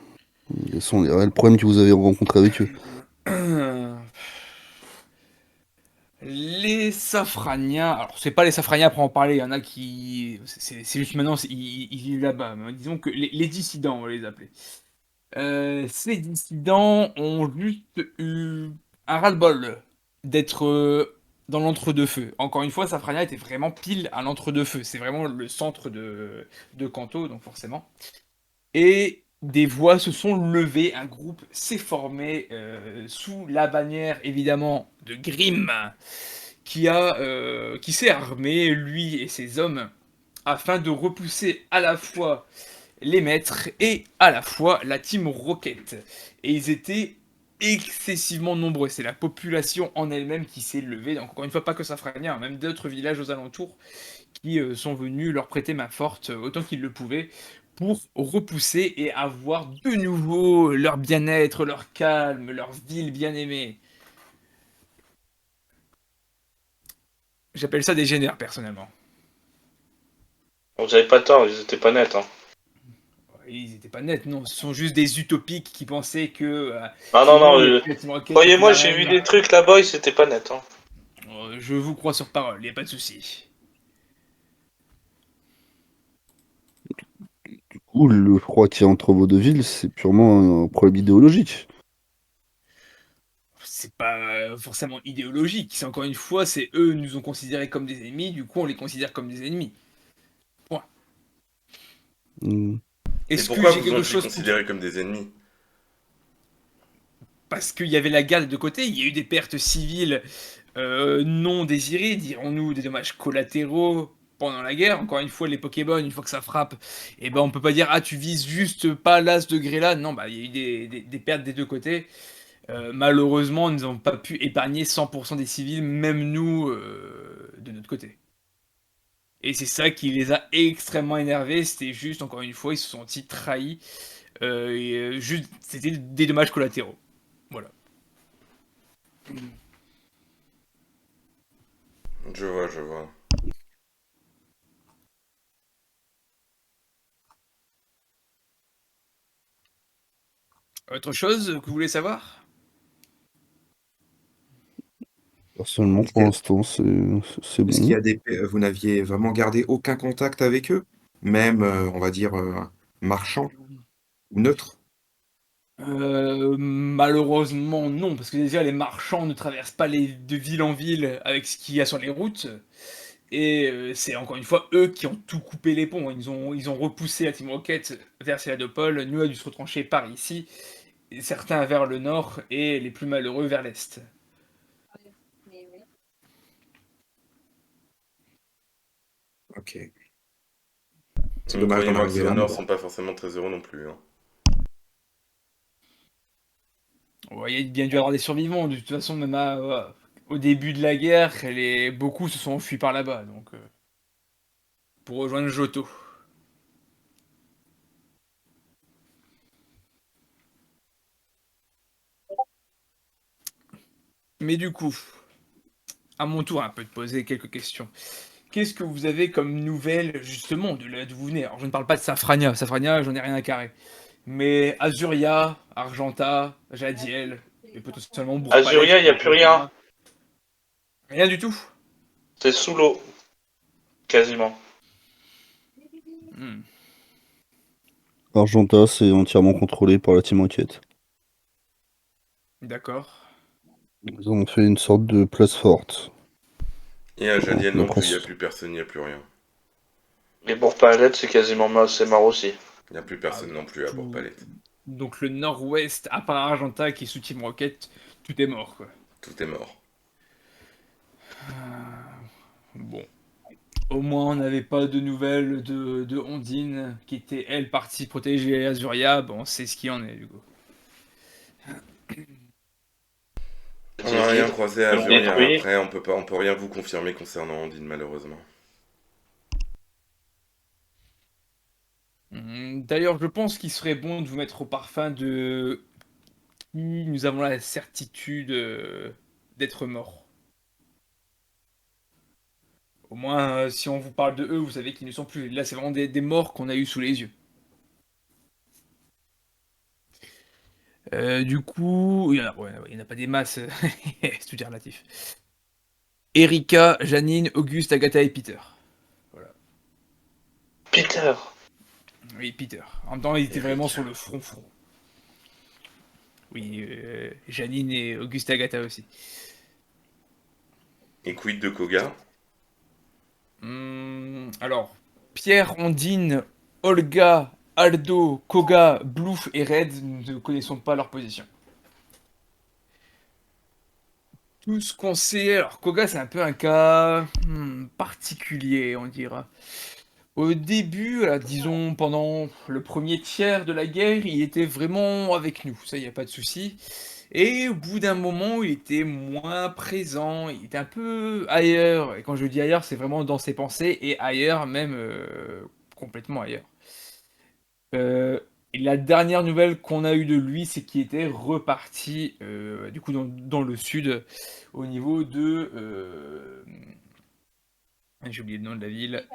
Quels sont les réels problèmes que vous avez rencontrés avec eux? Les Safraniens, alors c'est pas les Safraniens pour en parler, il y en a qui. C'est juste maintenant, ils vivent là-bas. Mais disons que les dissidents, on va les appeler. Ces dissidents ont juste eu un ras-le-bol d'être dans l'entre-deux-feux. Encore une fois, Safrania était vraiment pile à l'entre-deux-feux. C'est vraiment le centre de Kanto, donc forcément. Et des voix se sont levées, un groupe s'est formé sous la bannière évidemment de Grimm, qui s'est armé, lui et ses hommes, afin de repousser à la fois les maîtres et à la fois la Team Rocket. Et ils étaient excessivement nombreux. C'est la population en elle-même qui s'est levée. Donc encore une fois, pas que Safrania, hein, même d'autres villages aux alentours qui sont venus leur prêter main forte autant qu'ils le pouvaient pour repousser et avoir de nouveau leur bien-être, leur calme, leur ville bien aimée. J'appelle ça des génères personnellement. Vous avez pas tort, ils étaient pas nets, hein. Ils étaient pas nets, non, ce sont juste des utopiques qui pensaient que Ah non, non, sinon il n'y a plus la Team Rocket, il n'y a plus croyez-moi, j'ai vu d'arène. des trucs là-bas, ils étaient pas nets, hein. Je vous crois sur parole, il n'y a pas de souci. Ou le froid qu'il y a entre vos deux villes, c'est purement un problème idéologique. C'est pas forcément idéologique, c'est encore une fois, c'est eux nous ont considérés comme des ennemis, du coup on les considère comme des ennemis. Point. Hmm. Et Est-ce que pourquoi j'ai vous quelque ont-ils chose pour... considérés comme des ennemis? Parce qu'il y avait la garde de côté, il y a eu des pertes civiles non désirés, dirons-nous, des dommages collatéraux pendant la guerre. Encore une fois, les Pokémon, une fois que ça frappe, et ben on peut pas dire ah tu vises juste pas l'as de Grélade. Non, bah il y a eu des pertes des deux côtés. Malheureusement, nous n'avons pas pu épargner 100% des civils, même nous de notre côté. Et c'est ça qui les a extrêmement énervés. C'était juste, encore une fois, ils se sont sentis trahis. Juste, c'était des dommages collatéraux. Voilà. Je vois, je vois. Autre chose que vous voulez savoir? Personnellement, Est-ce pour qu'il y a, l'instant, c'est est-ce qu'il y bon. a vous n'aviez vraiment gardé aucun contact avec eux? Même, on va dire, marchand ou neutre? Malheureusement non, parce que déjà les marchands ne traversent pas les de ville en ville avec ce qu'il y a sur les routes et c'est encore une fois eux qui ont tout coupé les ponts. Ils ont repoussé la Team Rocket vers Sélastopol, nous a dû se retrancher par ici, et certains vers le nord et les plus malheureux vers l'est. Ok. C'est dommage d'en Croyez-moi que arriver ceux au là, mais nord bon. sont pas forcément très heureux non plus, hein. Ouais, il y a bien dû y avoir des survivants, de toute façon même au début de la guerre, beaucoup se sont enfuis par là-bas, donc pour rejoindre Johto. Mais du coup, à mon tour un peu de poser quelques questions. Qu'est-ce que vous avez comme nouvelles justement de là d'où vous venez? Alors je ne parle pas de Safrania, Safrania j'en ai rien à carrer. Mais Azuria, Argenta, Jadiel, et potentiellement Bourg-Palais Azuria, il qui n'y est a un plus peu plus rien. loin. Rien du tout. C'est sous l'eau, quasiment. Hmm, Argenta, c'est entièrement contrôlé par la Team Rocket. d'accord. Ils en ont fait une sorte de place forte. Et à Donc, Jadiel non d'après plus, il n'y a ce- plus personne, il n'y a plus rien. Et pour Palette, c'est quasiment c'est mort aussi. Il n'y a plus Ah, personne non plus à Bourg-Palette. donc le nord-ouest, à part Argenta qui est sous Team Rocket, tout est mort quoi. Tout est mort. Bon. Au moins on n'avait pas de nouvelles de Ondine, qui était elle partie protéger Azuria, bon c'est ce qui en est du coup. On C'est n'a rien vide. croisé à On le Azuria. détruit. Après, on peut rien vous confirmer concernant Ondine, malheureusement. D'ailleurs, je pense qu'il serait bon de vous mettre au parfum de qui nous avons la certitude d'être morts. Au moins, si on vous parle de eux, vous savez qu'ils ne sont plus. Là, c'est vraiment des morts qu'on a eu sous les yeux. Du coup, il y en a, ouais, ouais, il y en a pas des masses, c'est tout est relatif. Erika, Janine, Auguste, Agatha et Peter. Voilà. Peter. Oui, Peter. En même temps, ils étaient vraiment Eric. sur le front. Oui, Janine et Auguste et Agatha aussi. Et quid de Koga? Alors, Pierre, Ondine, Olga, Aldo, Koga, Blouf et Red, nous ne connaissons pas leur position. Tout ce qu'on sait, alors Koga c'est un peu un cas particulier, on dira. Au début, disons pendant le premier tiers de la guerre, il était vraiment avec nous, ça y a pas de souci. Et au bout d'un moment, il était moins présent, il était un peu ailleurs. Et quand je dis ailleurs, c'est vraiment dans ses pensées et ailleurs, même complètement ailleurs. Euh, et la dernière nouvelle qu'on a eue de lui, c'est qu'il était reparti du coup dans le sud, au niveau de... j'ai oublié le nom de la ville.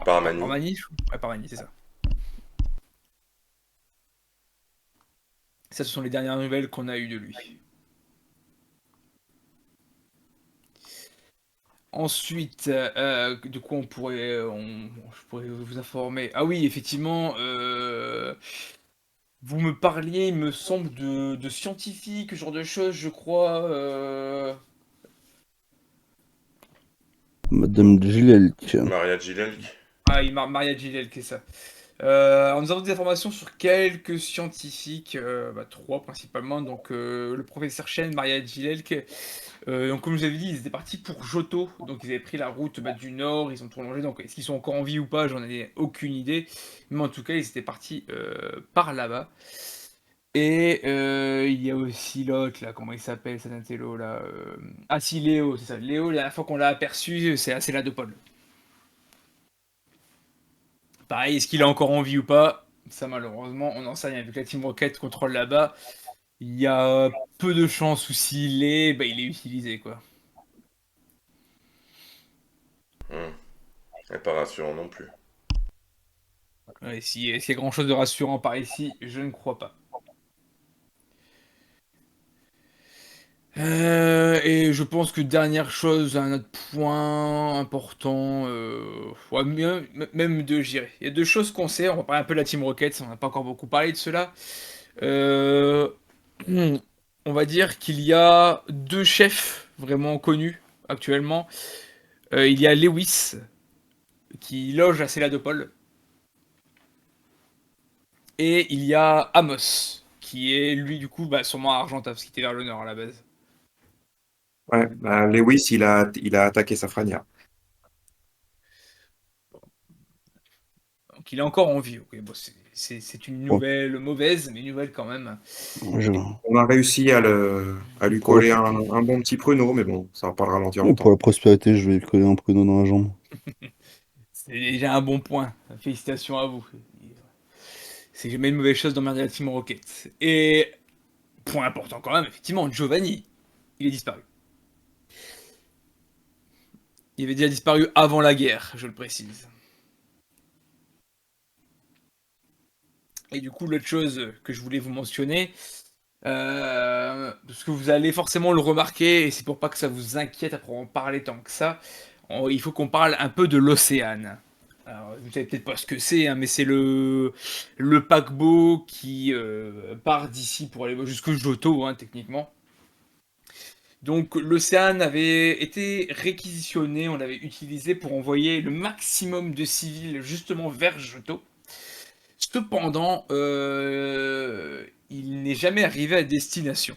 Paramani. Parmanie? Ouais, Parmanie, c'est ça. Ça, ce sont les dernières nouvelles qu'on a eues de lui. Ensuite, de quoi je pourrais vous informer. Ah oui, effectivement, vous me parliez, il me semble, de scientifiques, ce genre de choses, je crois. Madame Gilelk. Maria Gilelk. Ah, Maria Gilel, c'est ça. Nous avons des informations sur quelques scientifiques, trois principalement. Donc, le professeur Chen, Maria Gilelk. Donc, comme je vous avais dit, ils étaient partis pour Johto. Donc, ils avaient pris la route du nord, ils ont prolongé. Donc, est-ce qu'ils sont encore en vie ou pas? J'en ai aucune idée. Mais en tout cas, ils étaient partis par là-bas. Et il y a aussi l'autre, là, comment il s'appelle, cet intello, là Ah si, Léo, c'est ça. Léo, la dernière fois qu'on l'a aperçu, c'est assez là de Paul. Pareil, est-ce qu'il est encore en vie ou pas? Ça, malheureusement, on n'en sait rien. Vu que la Team Rocket contrôle là-bas, il y a peu de chances où s'il est, il est utilisé, quoi. Et pas rassurant non plus. Ouais, si, est-ce qu'il y a grand-chose de rassurant par ici? Je ne crois pas. Et je pense que dernière chose, un autre point important, ouais, même 2, je dirais. Il y a 2 choses qu'on sait, on va parler un peu de la Team Rocket, on n'a pas encore beaucoup parlé de cela. Heu, on va dire qu'il y a 2 chefs vraiment connus actuellement. Il y a Lewis qui loge à Céladopol et il y a Amos qui est lui du coup, bah, sûrement à Argenta parce qu'il était vers le nord à la base. Ouais, bah, Lewis, il a attaqué Safrania. Donc il est encore en vie. OK, bon c'est une Bon, nouvelle mauvaise, mais une nouvelle quand même. je- On a réussi à lui pour la, coller un bon petit pruneau, mais bon, ça va pas le ralentir pour longtemps. la prospérité, je vais lui coller un pruneau dans la jambe. C'est déjà un bon point. Félicitations à vous. C'est jamais une mauvaise chose d'emmerder la Team Rocket. Et point important quand même, effectivement, Giovanni, il est disparu. Il avait déjà disparu avant la guerre, je le précise. Et du coup, l'autre chose que je voulais vous mentionner, parce que vous allez forcément le remarquer, et c'est pour pas que ça vous inquiète après en parler tant que ça, il faut qu'on parle un peu de l'océan. Alors, vous savez peut-être pas ce que c'est, hein, mais c'est le paquebot qui part d'ici pour aller jusqu'au Johto, hein, techniquement. Donc l'Océan avait été réquisitionné, on l'avait utilisé pour envoyer le maximum de civils justement vers Johto. Cependant, il n'est jamais arrivé à destination.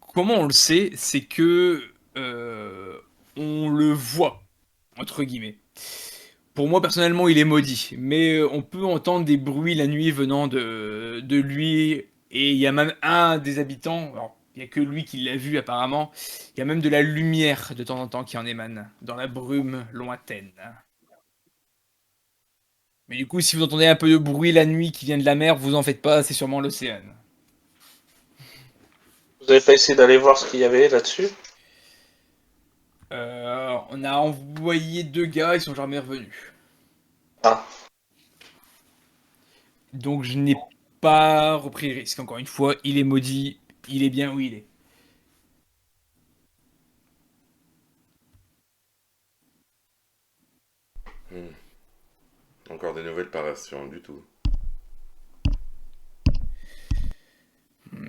Comment on le sait? C'est que on le voit, entre guillemets. Pour moi, personnellement, il est maudit, mais on peut entendre des bruits la nuit venant de lui, et il y a même un des habitants, alors, il n'y a que lui qui l'a vu apparemment, il y a même de la lumière de temps en temps qui en émane, dans la brume lointaine. Mais du coup, si vous entendez un peu de bruit la nuit qui vient de la mer, vous en faites pas, c'est sûrement l'océan. Vous avez pas essayé d'aller voir ce qu'il y avait là-dessus? On a envoyé 2 gars, ils sont jamais revenus. Ah, Donc je n'ai pas repris le risque. Encore une fois, il est maudit, il est bien où il est. Hmm. Encore des nouvelles pas rassurantes du tout.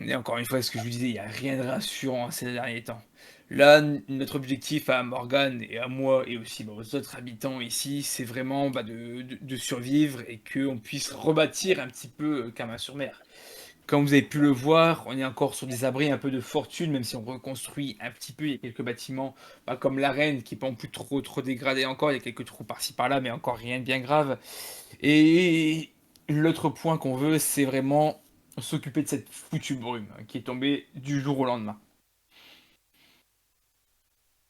Et encore une fois, ce que je vous disais, il n'y a rien de rassurant ces derniers temps. Là, notre objectif à Morgane et à moi et aussi bah, aux autres habitants ici, c'est vraiment bah, de survivre et qu'on puisse rebâtir un petit peu Carmin-sur-Mer. Comme vous avez pu le voir, on est encore sur des abris un peu de fortune, même si on reconstruit un petit peu. Il y a quelques bâtiments, pas comme l'arène, qui n'est pas plus trop dégradé encore. Il y a quelques trous par-ci par-là, mais encore rien de bien grave. Et l'autre point qu'on veut, c'est vraiment s'occuper de cette foutue brume qui est tombée du jour au lendemain.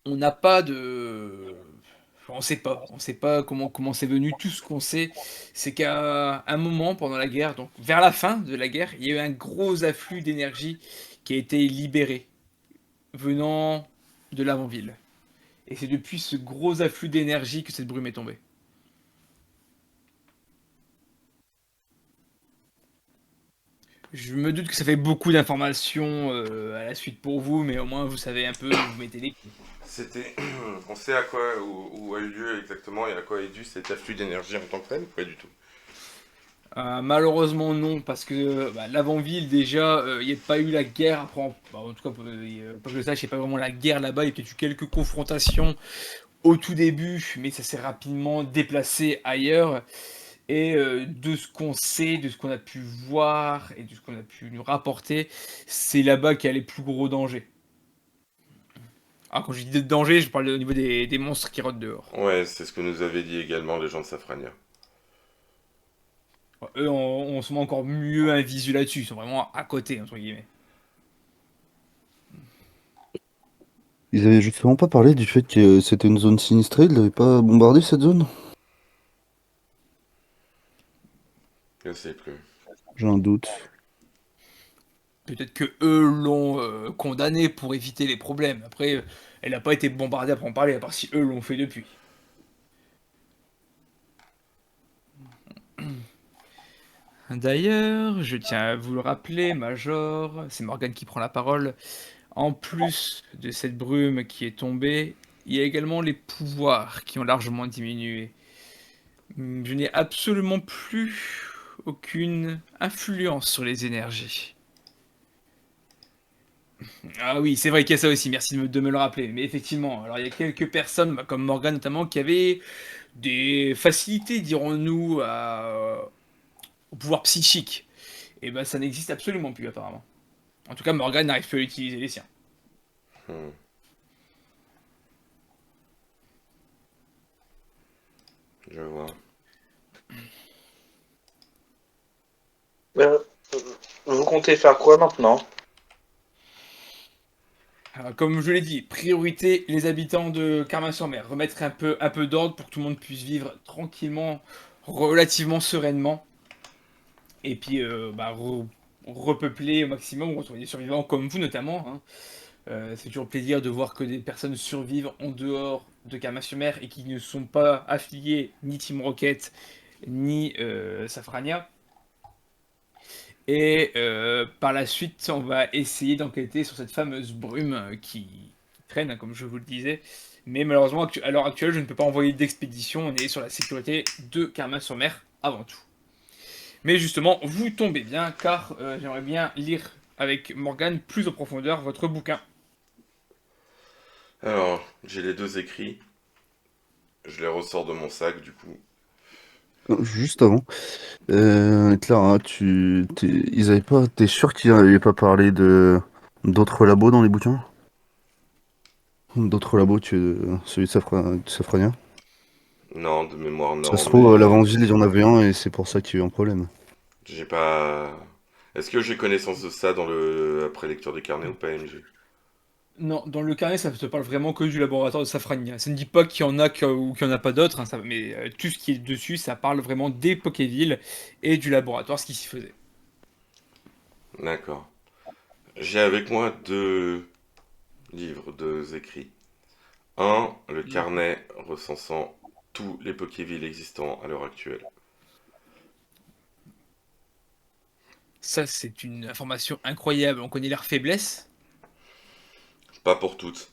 On n'a pas de... on sait pas comment c'est venu. Tout ce qu'on sait, c'est qu'à un moment pendant la guerre, donc vers la fin de la guerre, il y a eu un gros afflux d'énergie qui a été libéré venant de l'avant-ville. Et c'est depuis ce gros afflux d'énergie que cette brume est tombée. Je me doute que ça fait beaucoup d'informations à la suite pour vous, mais au moins vous savez un peu où vous mettez les pieds. C'était. On sait à quoi, où a eu lieu exactement et à quoi est dû cet afflux d'énergie en tant que tel ou pas du tout? Malheureusement non, parce que bah, l'avant-ville déjà, il n'y a pas eu la guerre. Après, bah, en tout cas, pas que je sache, il n'y a pas vraiment la guerre là-bas. Il y a peut-être eu quelques confrontations au tout début, mais ça s'est rapidement déplacé ailleurs. Et de ce qu'on sait, de ce qu'on a pu voir et de ce qu'on a pu nous rapporter, c'est là-bas qu'il y a les plus gros dangers. Ah, quand je dis danger, je parle au niveau des monstres qui rôdent dehors. Ouais, c'est ce que nous avaient dit également les gens de Safrania. Eux ont sûrement encore mieux un visu là-dessus, ils sont vraiment à côté, entre guillemets. Ils avaient justement pas parlé du fait que c'était une zone sinistrée, ils l'avaient pas bombardé cette zone? Je sais plus. J'ai un doute. Peut-être que eux l'ont condamné pour éviter les problèmes. Après, elle n'a pas été bombardée après en parler, à part si eux l'ont fait depuis. D'ailleurs, je tiens à vous le rappeler, Major, c'est Morgane qui prend la parole. En plus de cette brume qui est tombée, il y a également les pouvoirs qui ont largement diminué. Je n'ai absolument plus aucune influence sur les énergies. Ah oui, c'est vrai qu'il y a ça aussi, merci de me le rappeler. Mais effectivement, alors il y a quelques personnes, bah, comme Morgan notamment, qui avaient des facilités, dirons-nous, au pouvoir psychique. Et ben ça n'existe absolument plus apparemment. En tout cas, Morgan n'arrive plus à utiliser les siens. Hmm, je vois. Euh, Vous comptez faire quoi maintenant? Alors, comme je l'ai dit, priorité les habitants de Carmin-sur-Mer. Remettre un peu d'ordre pour que tout le monde puisse vivre tranquillement, relativement sereinement. Et puis bah, repeupler au maximum, retrouver des survivants comme vous notamment, hein. C'est toujours plaisir de voir que des personnes survivent en dehors de Carmin-sur-Mer et qui ne sont pas affiliés ni Team Rocket ni Safrania. Et par la suite, on va essayer d'enquêter sur cette fameuse brume qui traîne, hein, comme je vous le disais. Mais malheureusement, à l'heure actuelle, je ne peux pas envoyer d'expédition. On est sur la sécurité de Carmin-sur-Mer avant tout. Mais justement, vous tombez bien, car j'aimerais bien lire avec Morgane plus en profondeur votre bouquin. Alors, j'ai les deux écrits. Je les ressors de mon sac, du coup. Juste avant, Clara, ils avaient pas, t'es sûr qu'ils n'avaient pas parlé de d'autres labos dans les bouquins? D'autres labos que celui de Safrania? Non, de mémoire, Ça se non, trouve, à mais l'avant-ville, il y en avait un et c'est pour ça qu'il y a eu un problème. j'ai pas. Est-ce que j'ai connaissance de ça dans le après lecture des carnets ou pas, MJ? Non, dans le carnet, ça ne te parle vraiment que du laboratoire de Safrania. Ça ne dit pas qu'il y en a ou qu'il n'y en a pas d'autres, hein, mais tout ce qui est dessus, ça parle vraiment des Pokévilles et du laboratoire, ce qui s'y faisait. D'accord. J'ai avec moi deux livres, deux écrits. Un, le carnet recensant tous les Pokévilles existants à l'heure actuelle. Ça, c'est une information incroyable. On connaît leurs faiblesses. Pas pour toutes.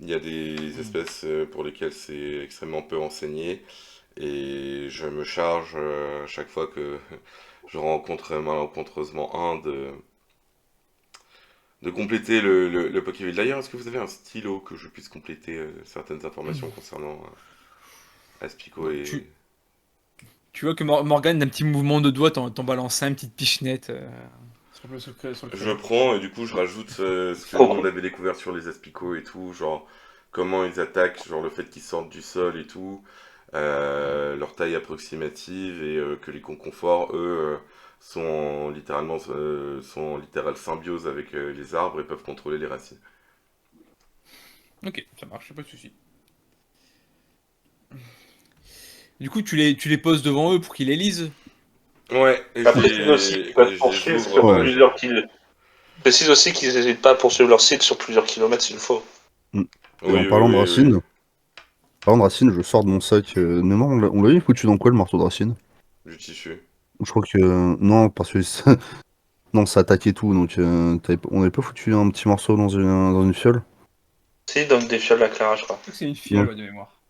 Il y a des Hmm. espèces pour lesquelles c'est extrêmement peu enseigné. Et je me charge à chaque fois que je rencontre malencontreusement un de compléter le Pokéville. D'ailleurs, est-ce que vous avez un stylo que je puisse compléter certaines informations concernant Aspico Bah, et... tu vois que Morgane, d'un petit mouvement de doigt, t'en balances une petite pichenette sur le Je crayon. prends et du coup je rajoute ce que Trop nous on cool. avait découvert sur les Aspicots et tout, genre comment ils attaquent, genre le fait qu'ils sortent du sol et tout, leur taille approximative et que les conconforts, eux, sont en littérale symbiose avec les arbres et peuvent contrôler les racines. Ok, ça marche, pas de souci. Du coup, tu les poses devant eux pour qu'ils les lisent. Ouais, et Après, précise aussi qu'ils peuvent je les poursuivre ouvre sur Ouais. plusieurs kilomètres. Précise aussi qu'ils n'hésitent pas à poursuivre leur site sur plusieurs kilomètres s'il faut. Mm. Et Oui, oui, oui, oui. en parlant de racine, je sors de mon sac. Mémoire, on l'avait foutu dans quoi le marteau de racine? Du tissu. Je crois que. Non, parce que non, ça attaquait tout, donc on avait pas foutu un petit morceau dans une fiole. Si, ils donnent des fioles à Clara, je crois. Je crois que c'est une fiole Donc, ouais, de mémoire.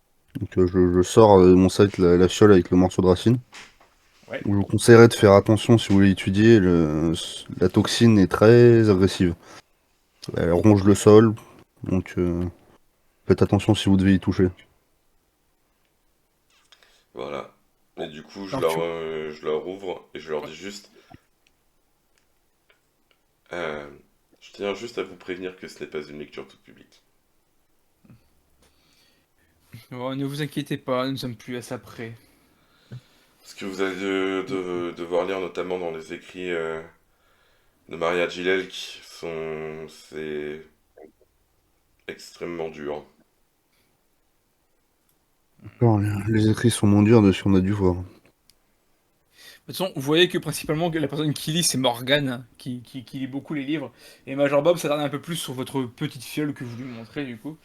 je sors de mon sac la fiole avec le morceau de racine. Ouais. Je vous conseillerais de faire attention si vous voulez étudier. La toxine est très agressive. Elle ronge le sol, donc faites attention si vous devez y toucher. Voilà. Et du coup, Alors tu. je leur ouvre et je leur Ouais. dis juste, euh, je tiens juste à vous prévenir que ce n'est pas une lecture toute publique. Oh, ne vous inquiétez pas, nous ne sommes plus à ça près. Ce que vous allez devoir lire, notamment dans les écrits de Maria Gilel, c'est extrêmement dur. Alors, les écrits sont moins durs de ce qu'on a dû voir. De toute façon, vous voyez que principalement la personne qui lit, c'est Morgane, qui lit beaucoup les livres. Et Major Bob s'attarde un peu plus sur votre petite fiole que vous lui montrez, du coup.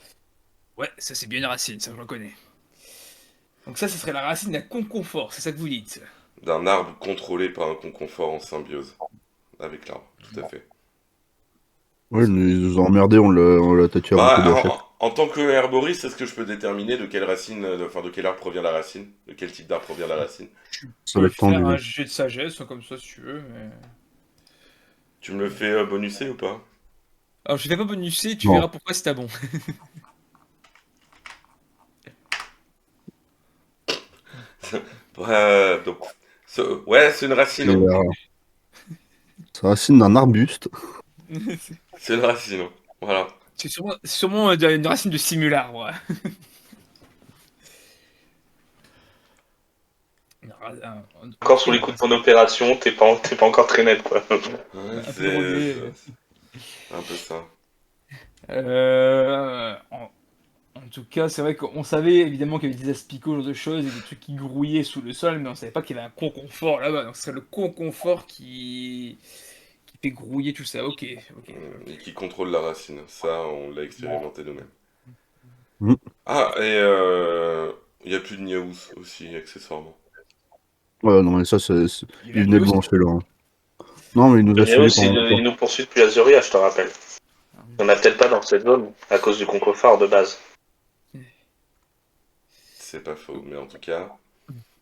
Ouais, ça c'est bien une racine, ça je le connais. Donc ça, ce serait la racine d'un conconfort, c'est ça que vous dites. D'un arbre contrôlé par un conconfort en symbiose avec l'arbre, tout à fait. Ouais, ils nous ont emmerdé, on l'a attaqué à beaucoup Bah, de hachette. en tant que herboriste, est-ce que je peux déterminer de quelle racine, enfin de quel arbre provient la racine? De quel type d'arbre provient la racine? Tu Ça va peux être faire tendu, un là. jet de sagesse, comme ça, si tu veux. Tu me le fais bonusser ou pas? Alors, je vais pas bonusser, tu Non. verras pourquoi c'est à bon. Donc, ouais, c'est une C'est racine, hein. la racine d'un arbuste. C'est une racine, hein. Voilà. C'est sûrement une racine de simularbre. Encore sous Ok, les coups de ton opération, t'es pas encore très net, quoi. Ouais, un peu drogué. c'est un peu ça. Euh, en, en tout cas, c'est vrai qu'on savait évidemment qu'il y avait des asticots, ce genre de choses, et des trucs qui grouillaient sous le sol, mais on savait pas qu'il y avait un conconfort là-bas. Donc ce serait le conconfort qui fait grouiller tout ça. Ok, ok, ok. Et qui contrôle la racine. Ça, on l'a expérimenté nous-mêmes. Mm. Ah, et il y a plus de Niaous aussi, accessoirement. Ouais, non, mais ça, Il y il a venait de Nios. loin, celui-là, hein. Non, mais il nous Le a Néo, suivis pendant il longtemps. nous poursuit depuis Azuria, je te rappelle. On n'a peut-être pas dans cette zone, à cause du concoffort de base. C'est pas faux, mais en tout cas,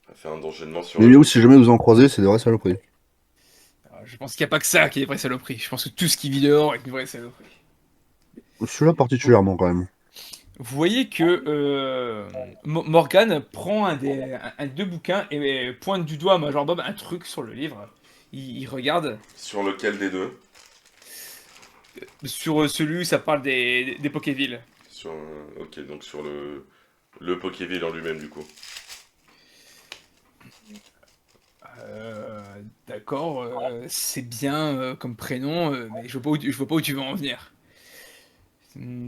on a fait un d'enchaînement sur Mais le Léo, lot. si jamais vous en croisez, c'est des vraies saloperies. Je pense qu'il n'y a pas que ça qui est des vraies saloperies. Je pense que tout ce qui vit dehors est une vraie saloperie. Celui-là particulièrement, quand même. Vous voyez que Morgan prend un deux bouquins et pointe du doigt à Major Bob un truc sur le livre. Il regarde Sur lequel des deux? sur celui où ça parle des Pokévilles. Sur, ok, donc sur le Pokéville en lui-même, du coup. Euh, d'accord, c'est bien comme prénom, mais je vois pas où tu veux en venir.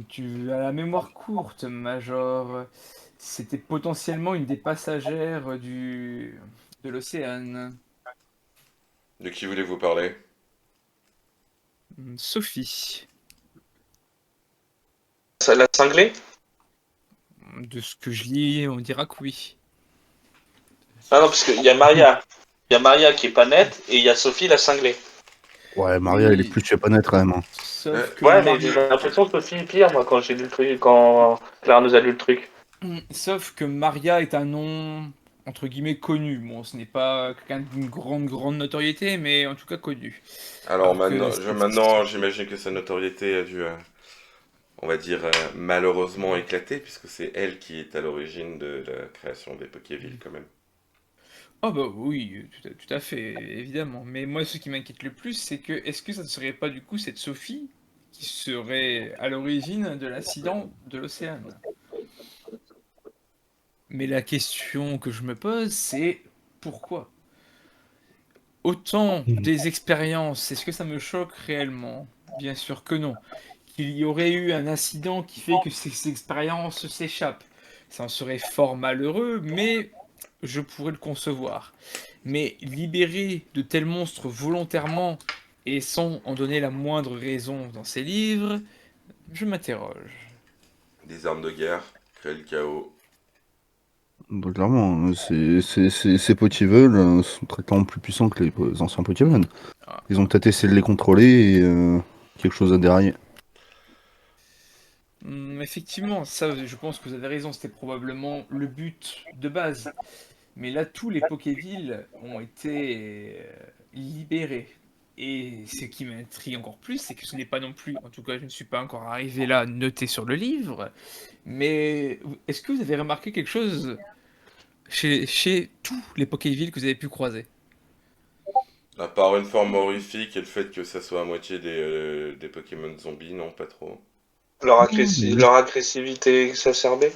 Tu as la mémoire courte, Major. C'était potentiellement une des passagères de l'Océane. De qui voulez-vous parler? Sophie. Ça l'a cinglé? De ce que je lis, on dira que oui. Ah non, parce qu'il y a Maria. Il y a Maria qui est pas nette, et il y a Sophie la cinglée. Ouais, Maria, il est Oui, plus chez pas net, quand même, hein. sauf que Ouais, mais j'ai Maria, l'impression que Sophie est pire, moi, quand j'ai lu le truc, quand Claire nous a lu le truc. sauf que Maria est un nom entre guillemets connu. Bon, ce n'est pas quelqu'un d'une grande notoriété, mais en tout cas connu. Alors Alors que maintenant, maintenant j'imagine que sa notoriété a dû, on va dire, malheureusement éclater, puisque c'est elle qui est à l'origine de la création des Pokévilles, quand même. oh bah oui, tout à fait, évidemment. Mais moi, ce qui m'inquiète le plus, c'est que est-ce que ça ne serait pas du coup cette Sophie qui serait à l'origine de l'accident de l'Océane? Mais la question que je me pose, c'est pourquoi? Autant Mm. des expériences, est-ce que ça me choque réellement? Bien sûr que non. Qu'il y aurait eu un incident qui fait que ces expériences s'échappent. Ça en serait fort malheureux, mais je pourrais le concevoir. Mais libérer de tels monstres volontairement et sans en donner la moindre raison dans ces livres, je m'interroge. Des armes de guerre, créer le chaos. Donc, clairement, ces Pokéballs sont très clairement plus puissants que les anciens Pokémon. Ah, Ils ont peut-être essayé de les contrôler et quelque chose a déraillé. effectivement, ça, je pense que vous avez raison, c'était probablement le but de base. Mais là, tous les Pokévilles ont été libérés. Et ce qui m'intrigue encore plus, c'est que ce n'est pas non plus, en tout cas, je ne suis pas encore arrivé là, noté sur le livre, mais est-ce que vous avez remarqué quelque chose chez tous les Pokévilles que vous avez pu croiser? À part une forme horrifique et le fait que ça soit à moitié des Pokémon zombies, non, pas trop. Leur agressivité exacerbée.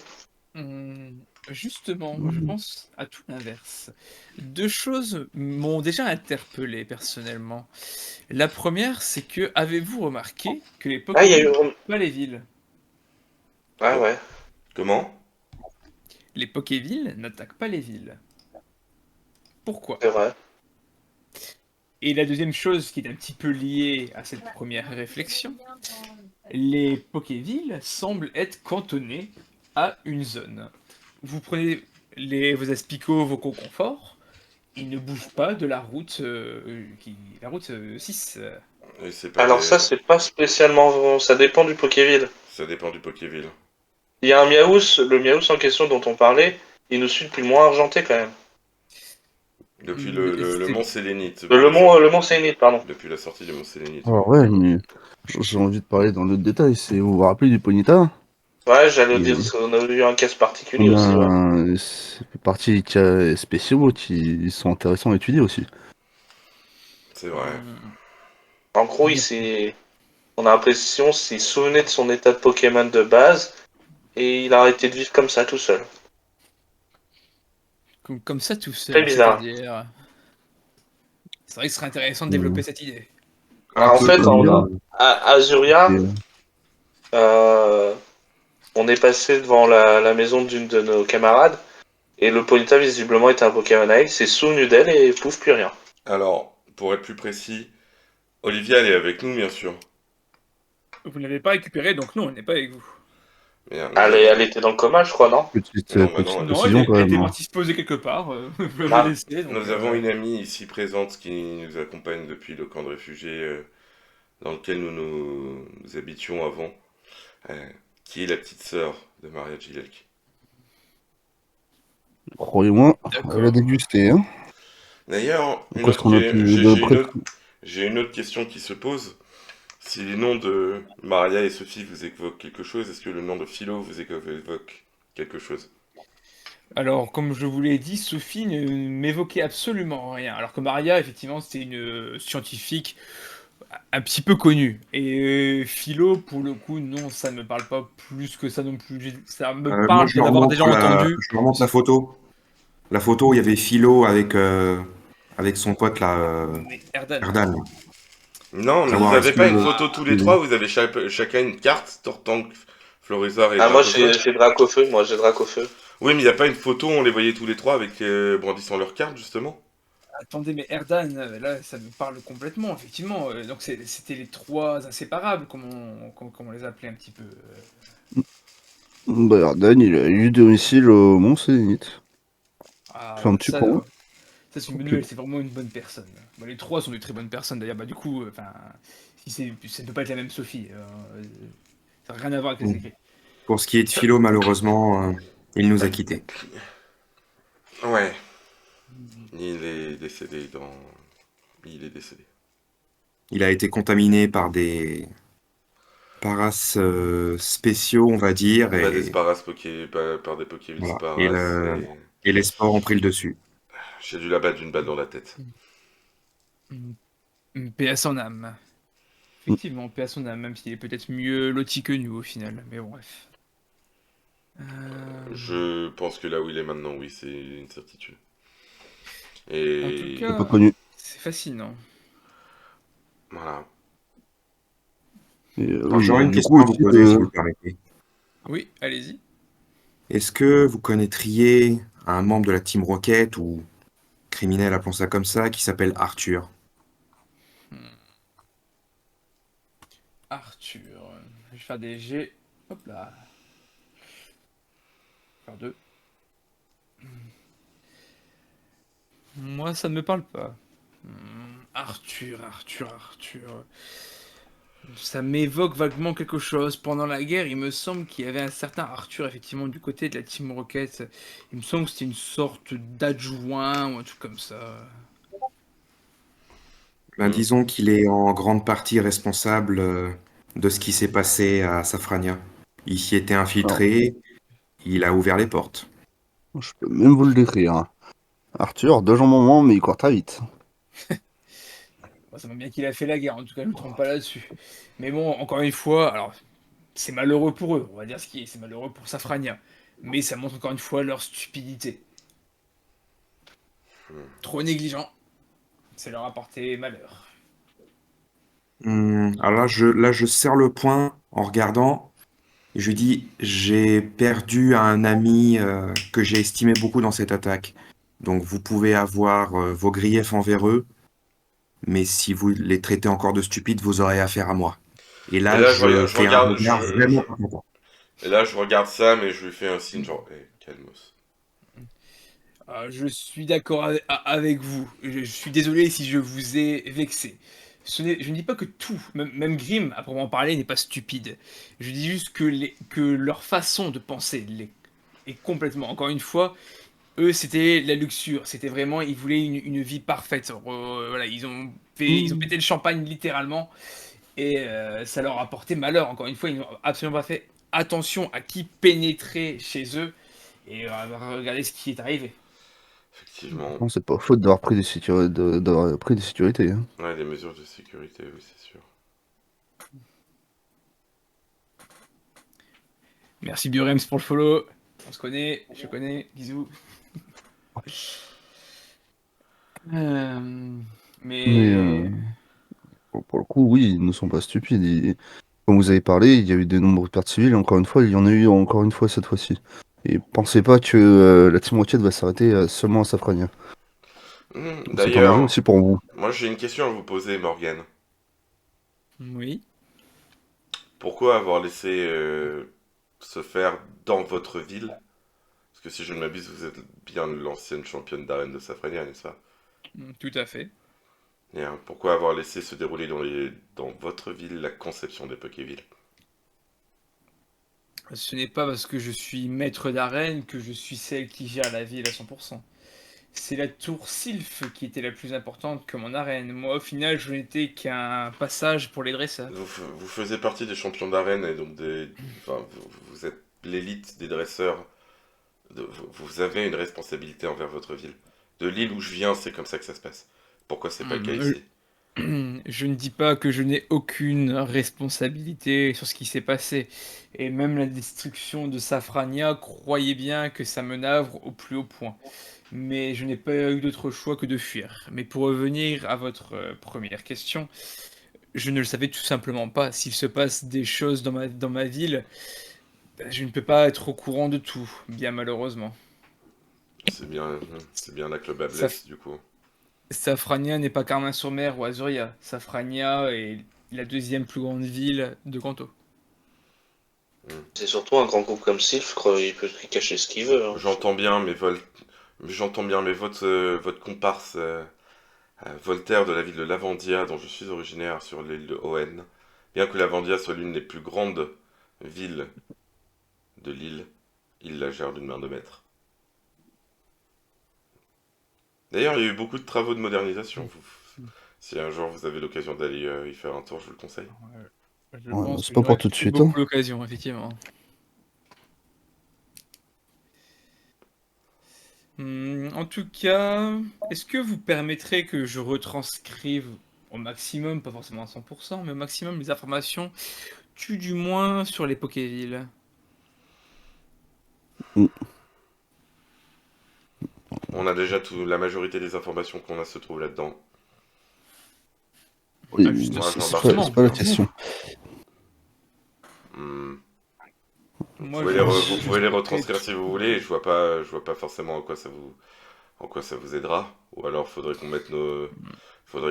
Justement, je pense à tout l'inverse. Deux choses m'ont déjà interpellé personnellement. La première, c'est que avez-vous remarqué que les Ah, il y a eu... Pokévilles, pas les villes, Ouais, Co- ouais, Comment? les Pokévilles n'attaquent pas les villes. Pourquoi? c'est vrai. Et la deuxième chose qui est un petit peu liée à cette première réflexion, les Pokévilles semblent être cantonnées à une zone. Vous prenez vos aspicots, vos conconforts, ils ne bougent pas de la route, la route 6. Et c'est pas Alors ça, des... c'est pas spécialement... Ça dépend du Pokéville. Ça dépend du Pokéville. Il y a un Miaous, le Miaous en question dont on parlait, il nous suit depuis le Mont Argenté quand même. Depuis Et le c'était Mont Sélénite. Le Mont Sénit, pardon. Depuis la sortie du Mont Sélénite, oui. Alors ouais, mais j'ai envie de parler dans le détail. C'est, vous vous rappelez du Ponyta? Ouais, j'allais dire, Il- on a eu un cas particulier On aussi, ouais. ça fait partie des cas spéciaux qui sont intéressants à étudier aussi. C'est vrai. En gros, on a l'impression qu'il se souvenait de son état de Pokémon de base, et il a arrêté de vivre comme ça tout seul. comme ça tout Très seul, bizarre. c'est-à-dire. C'est vrai que ce serait intéressant de Euh, développer cette idée. un Alors, en peu fait, comme à et, Azuria, euh, on est passé devant la maison d'une de nos camarades, et le Ponyta visiblement était un Pokémon à elle, il s'est souvenu d'elle et pouf, plus rien. Alors, pour être plus précis, Olivia, elle est avec nous, bien sûr. Vous ne l'avez pas récupéré, donc non, elle n'est pas avec vous. Mais nous Elle, avons... elle était dans le coma, je crois, non? Non, bah petite non, Non, précision quand elle même, était hein. partie se poser quelque part. Vous l'avez Ah, laissée, donc. nous avons une amie ici présente qui nous accompagne depuis le camp de réfugiés dans lequel nous habitions avant, euh, qui est la petite sœur de Maria Gilek. Croyez-moi, elle a D'accord. dégusté, hein. D'ailleurs, Après ce qu'on a pu de près. j'ai une autre question qui se pose. Si les noms de Maria et Sophie vous évoquent quelque chose, est-ce que le nom de Philo vous évoque quelque chose? Alors, comme je vous l'ai dit, Sophie ne m'évoquait absolument rien. Alors que Maria, effectivement, c'était une scientifique un petit peu connue. Et Philo, pour le coup, non, ça ne me parle pas plus que ça non plus. Ça me Moi, parle de l'avoir déjà entendu. je leur montre la photo. La photo, il y avait Philo avec son pote là, Mais Erdan. Erdan. Non, mais vous Savoir est-ce avez que pas une photo tous les euh, trois, vous avez chacun une carte, Tortank, Florizard et Ah, moi Dracofeu. j'ai Dracofeu, moi j'ai Dracofeu. Oui, mais il n'y a pas une photo, on les voyait tous les trois avec brandissant leurs cartes, justement. Attendez, mais Erdan, là, ça me parle complètement, effectivement. Donc, c'était les trois inséparables, comme on les appelait un petit peu. Bah, Ardan, il a eu domicile au Mont Sélénite. Ah, Fait un bah, petit point. ça c'est une bonne Ok. nouvelle, c'est vraiment une bonne personne. Bah, les trois sont de très bonnes personnes, d'ailleurs. Bah, du coup, enfin, si ça ne peut pas être la même Sophie. Ça n'a rien à voir avec les Bon. écrits. pour ce qui est de Philo, malheureusement, il nous a quittés. Ouais, il est décédé dans... Il est décédé. Il a été contaminé par des paras spéciaux, on va dire, Bah, des et Sparas par des Pokémon voilà. Sparas, Et les sports ont pris le dessus. j'ai dû la battre d'une balle dans la tête. Paix à son âme. Effectivement, paix à son âme, même s'il est peut-être mieux loti que nous au final. Mais bon, bref. Je pense que là où il est maintenant, oui, c'est une certitude. En tout Et Un peu cas, connu. c'est fascinant. voilà. Et, Alors, oui, j'aurais une du question coup, à vous aussi, poser, si vous le permettez. Oui, allez-y. Est-ce que vous connaîtriez un membre de la Team Rocket ou criminel, appelons ça comme ça, qui s'appelle Arthur? Hmm. Arthur. Je vais faire des G. Hop là. Faire deux. Moi, ça ne me parle pas. Arthur. Ça m'évoque vaguement quelque chose. Pendant la guerre, il me semble qu'il y avait un certain Arthur, effectivement, du côté de la Team Rocket. Il me semble que c'était une sorte d'adjoint ou un truc comme ça. Ben, Hmm. disons qu'il est en grande partie responsable de ce qui s'est passé à Safrania. Il s'y était alors, infiltré, il a ouvert les portes. je peux même vous le décrire, hein. Arthur, deux jambes en moins, mais il court très vite. Bon, ça montre bien qu'il a fait la guerre, en tout cas, je ne me trompe pas là-dessus. Mais bon, encore une fois, alors, c'est malheureux pour eux, on va dire ce qui est, c'est malheureux pour Safrania. Mais ça montre encore une fois leur stupidité. Trop négligent, ça leur a porté malheur. Alors là, je serre le poing en regardant. Et je lui dis, j'ai perdu un ami que j'ai estimé beaucoup dans cette attaque. Donc vous pouvez avoir vos griefs envers eux, mais si vous les traitez encore de stupides, vous aurez affaire à moi. Et Et là, là, je je fais un regarde, regard vraiment pas content. et là, je regarde ça, mais je lui fais un signe genre, hey, calmos. Je suis d'accord avec vous. Je suis désolé si je vous ai vexé. Je ne dis pas que tout, même Grimm, à proprement parler, n'est pas stupide. Je dis juste que leur façon de penser est complètement. Encore une fois, eux, c'était la luxure. C'était vraiment, ils voulaient une vie parfaite. Voilà, ils ont Hmm. pété le champagne littéralement, et ça leur a porté malheur. Encore une fois, ils n'ont absolument pas fait attention à qui pénétrait chez eux, et regardez ce qui est arrivé. Effectivement. Non, c'est pas faute d'avoir pris d'avoir pris des sécurités, hein. Ouais, des mesures de sécurité, oui, c'est sûr. Merci Biorems pour le follow. On se connaît, je connais, bisous. Euh, Mais mais pour le coup, oui, ils ne sont pas stupides. Comme vous avez parlé, il y a eu de nombreuses pertes civiles, et encore une fois, il y en a eu encore une fois cette fois-ci. Et pensez pas que la Team Rocket va s'arrêter seulement à Safrania. C'est un enjeu D'ailleurs, aussi pour vous. moi j'ai une question à vous poser, Morgan. oui. Pourquoi avoir laissé se faire dans votre ville? Parce que si je ne m'abuse, vous êtes bien l'ancienne championne d'arène de Safrania, n'est-ce pas? Tout à fait. Et, pourquoi avoir laissé se dérouler dans votre ville la conception des Pokévilles? Ce n'est pas parce que je suis maître d'arène que je suis celle qui gère la ville à 100%. C'est la tour Sylph qui était la plus importante que mon arène. Moi, au final, je n'étais qu'un passage pour les dresseurs. Vous faisiez partie des champions d'arène et donc enfin, vous êtes l'élite des dresseurs. Vous avez une responsabilité envers votre ville. De l'île où je viens, c'est comme ça que ça se passe. Pourquoi c'est pas le cas Hum, ici? Je ne dis pas que je n'ai aucune responsabilité sur ce qui s'est passé. Et même la destruction de Safrania, croyez bien que ça me navre au plus haut point. Mais je n'ai pas eu d'autre choix que de fuir. Mais pour revenir à votre première question, je ne le savais tout simplement pas. S'il se passe des choses dans ma ville, je ne peux pas être au courant de tout, bien malheureusement. C'est bien là que le bas Saf- blesse, du coup. Safrania n'est pas Carmin-sur-Mer ou Azuria. Safrania est la deuxième plus grande ville de Kanto. Hmm. C'est surtout un grand groupe comme Sylph, quoi, il peut cacher ce qu'il veut, hein. J'entends bien, mais votre comparse Voltaire de la ville de Lavandia, dont je suis originaire sur l'île de Hoenn, bien que Lavandia soit l'une des plus grandes villes de l'île, il la gère d'une main de maître. D'ailleurs, il y a eu beaucoup de travaux de modernisation. Si un jour vous avez l'occasion d'aller y faire un tour, je vous le conseille. Je Ouais, pense c'est que pas j'aurais pour tout de plus suite, hein. beaucoup l'occasion, effectivement. En tout cas, est-ce que vous permettrez que je retranscrive au maximum, pas forcément à 100%, mais au maximum les informations, tu du moins sur les Pokévilles? Mm. On a déjà la majorité des informations qu'on a se trouve là-dedans. Oui, Ah, juste, Moi, je m'embarque justement, c'est pas la là-dessus. question. Hmm. moi je Vous suis pouvez les très... retranscrire si vous voulez. Je vois pas forcément en quoi ça vous aidera. Ou alors, faudrait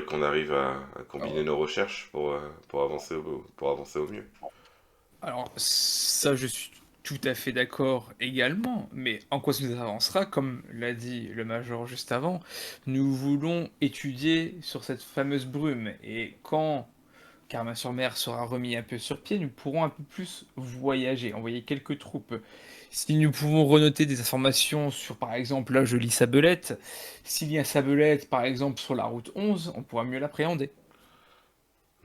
qu'on arrive à combiner Alors, nos recherches pour avancer au mieux. alors, ça, je suis tout à fait d'accord également, mais en quoi ça nous avancera, comme l'a dit le Major juste avant, nous voulons étudier sur cette fameuse brume, et quand Carmin-sur-Mer sera remis un peu sur pied, nous pourrons un peu plus voyager, envoyer quelques troupes. Si nous pouvons renoter des informations sur, par exemple, là je lis Sabelette, s'il y a Sabelette, par exemple, sur la route 11, on pourra mieux l'appréhender.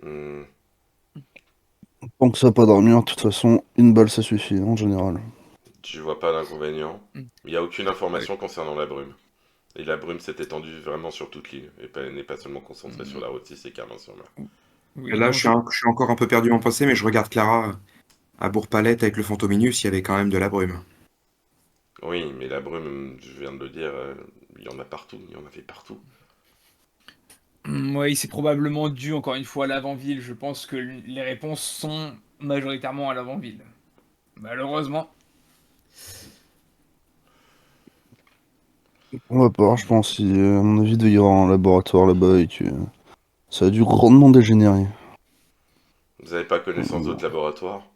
Hmm. Tant que ça va pas dormir, de toute façon, une balle ça suffit en général. Je vois pas d'inconvénient. Mm. Il n'y a aucune Ouais. information concernant la brume. Et la brume s'est étendue vraiment sur toute l'île, n'est pas seulement concentrée sur Mm. la route 6 et Carmin-sur-Mer. Oui, Là, non, je suis encore un peu perdu en pensée, mais je regarde Clara à Bourg-Palette avec le Fantominus, il y avait quand même de la brume. Oui, mais la brume, je viens de le dire, il y en a partout, il y en avait partout. Oui, c'est probablement dû encore une fois à l'avant-ville. Je pense que les réponses sont majoritairement à l'avant-ville. Malheureusement. On va pas, je pense, à mon avis, il doit y avoir un laboratoire là-bas et que ça a dû grandement dégénérer. Vous n'avez pas connaissance Euh, d'autres laboratoires?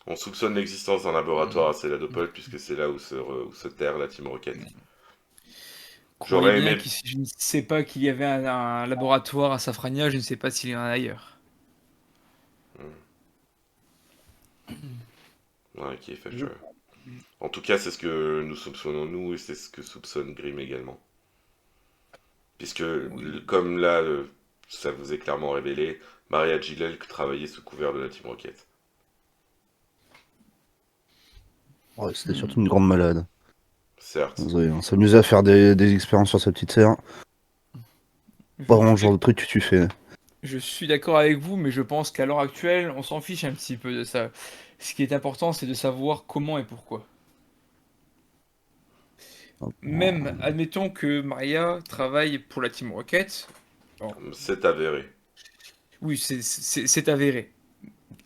On soupçonne l'existence d'un laboratoire à Céladopol puisque c'est là où se terre la Team Rocket. Croyez J'aurais bien aimé. que je ne sais pas qu'il y avait un laboratoire à Safrania, je ne sais pas s'il y en a ailleurs. Ouais, qui est Je- fâcheux. En tout cas, c'est ce que nous soupçonnons nous et c'est ce que soupçonne Grimm également. Puisque, Oui. comme là, ça vous est clairement révélé, Maria Gilel travaillait sous couvert de la Team Rocket. Ouais, c'était surtout Hmm. une grande malade. Certes. Vous savez, on s'amusait à faire des expériences sur sa petite sœur. Pas Je vraiment le suis genre de d'ac- truc que tu fais. je suis d'accord avec vous, mais je pense qu'à l'heure actuelle, on s'en fiche un petit peu de ça. Ce qui est important, c'est de savoir comment et pourquoi. Même, admettons que Maria travaille pour la Team Rocket. Bon, C'est avéré. oui, c'est avéré.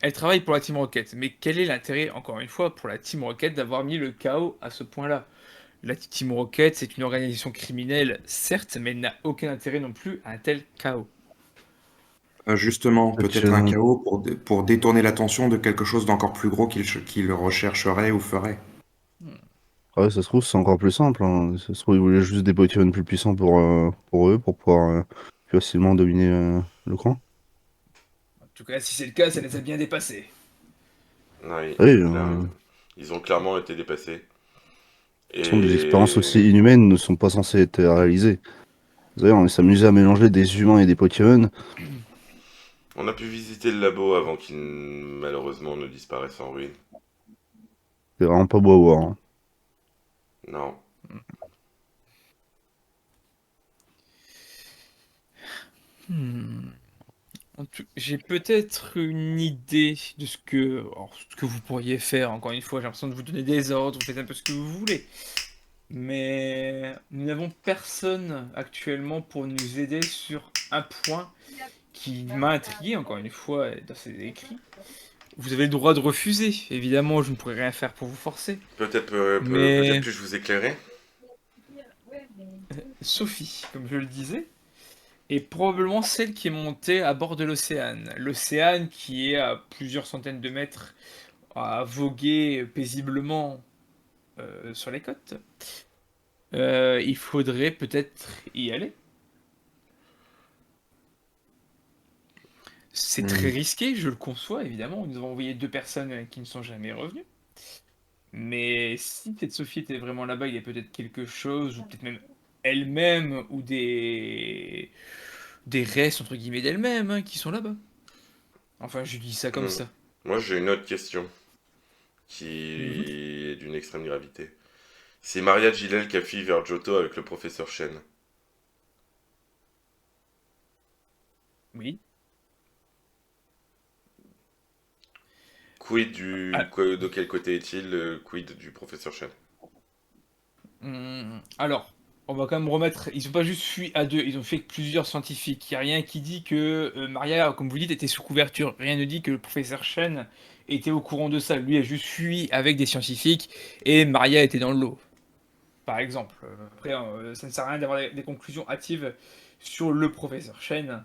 Elle travaille pour la Team Rocket, mais quel est l'intérêt, encore une fois, pour la Team Rocket d'avoir mis le chaos à ce point-là? La Team Rocket, c'est une organisation criminelle, certes, mais elle n'a aucun intérêt non plus à un tel chaos. Justement, Peut-être peut-être un que- chaos pour détourner l'attention de quelque chose d'encore plus gros qu'il rechercherait ou ferait. Hmm. Ouais, ça se trouve, c'est encore plus simple, hein. Ça se trouve, ils voulaient juste des Pokémon plus puissants pour eux, pour pouvoir plus facilement dominer le camp. En tout cas, si c'est le cas, ça les a bien dépassés. Oui, Oui, ils ont clairement été dépassés. de toute façon, des expériences Et aussi inhumaines ne sont pas censées être réalisées. Vous savez, on s'amusait à mélanger des humains et des Pokémon. on a pu visiter le labo avant qu'il malheureusement ne disparaisse en ruine. C'est vraiment pas beau à voir, hein. Non. Hmm. J'ai peut-être une idée de ce que vous pourriez faire. Encore une fois, j'ai l'impression de vous donner des ordres, vous faites un peu ce que vous voulez. Mais nous n'avons personne actuellement pour nous aider sur un point qui m'a intrigué, encore une fois, dans ces écrits. Vous avez le droit de refuser, évidemment, je ne pourrai rien faire pour vous forcer. Peut-être Mais puis-je vous éclairer? Sophie, comme je le disais, est probablement celle qui est montée à bord de l'océan. L'océan qui est à plusieurs centaines de mètres à voguer paisiblement sur les côtes. Il faudrait peut-être y aller. C'est très Hmm. risqué, je le conçois, évidemment. Nous avons envoyé deux personnes qui ne sont jamais revenues. Mais si cette Sophie était vraiment là-bas, il y a peut-être quelque chose, ou peut-être même elle-même, ou des restes, entre guillemets, d'elle-même, hein, qui sont là-bas. Enfin, je dis ça comme Hmm. ça. Moi, j'ai une autre question Mhm. qui est d'une extrême gravité. C'est Maria Gilel qui a fui vers Johto avec le professeur Shen. Oui. Ah, De quel côté est-il? Quid du professeur Shen? alors, on va quand même remettre. Ils ont pas juste fui à deux, ils ont fait avec plusieurs scientifiques. Il n'y a rien qui dit que Maria, comme vous dites, était sous couverture. Rien ne dit que le professeur Chen était au courant de ça. Lui a juste fui avec des scientifiques et Maria était dans l'eau, par exemple. Après, ça ne sert à rien d'avoir des conclusions hâtives sur le professeur Chen.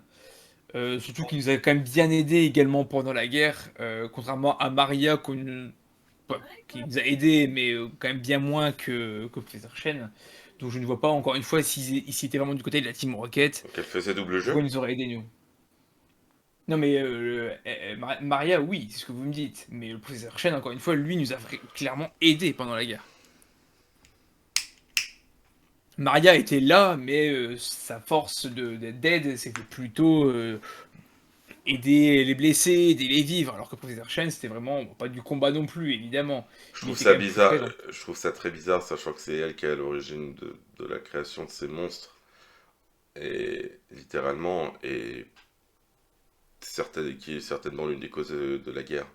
Surtout qu'il nous a quand même bien aidé également pendant la guerre, contrairement à Maria qui nous a aidé, mais quand même bien moins que Professeur Chen. Donc je ne vois pas encore une fois s'ils étaient vraiment du côté de la Team Rocket, Donc elle faisait double jeu? pourquoi ils nous auraient aidés nous. Non mais Maria, oui, c'est ce que vous me dites, mais le Professeur Chen, encore une fois, lui nous a clairement aidé pendant la guerre. Maria était là, mais sa force d'aide, c'était plutôt aider les blessés, aider les vivres, alors que Professeur Chen, c'était vraiment bon, pas du combat non plus, évidemment, Je mais il trouve était ça quand même plus bizarre, présent. je trouve ça très bizarre, sachant que c'est elle qui est à l'origine de la création de ces monstres, et littéralement, et qui est certainement l'une des causes de la guerre.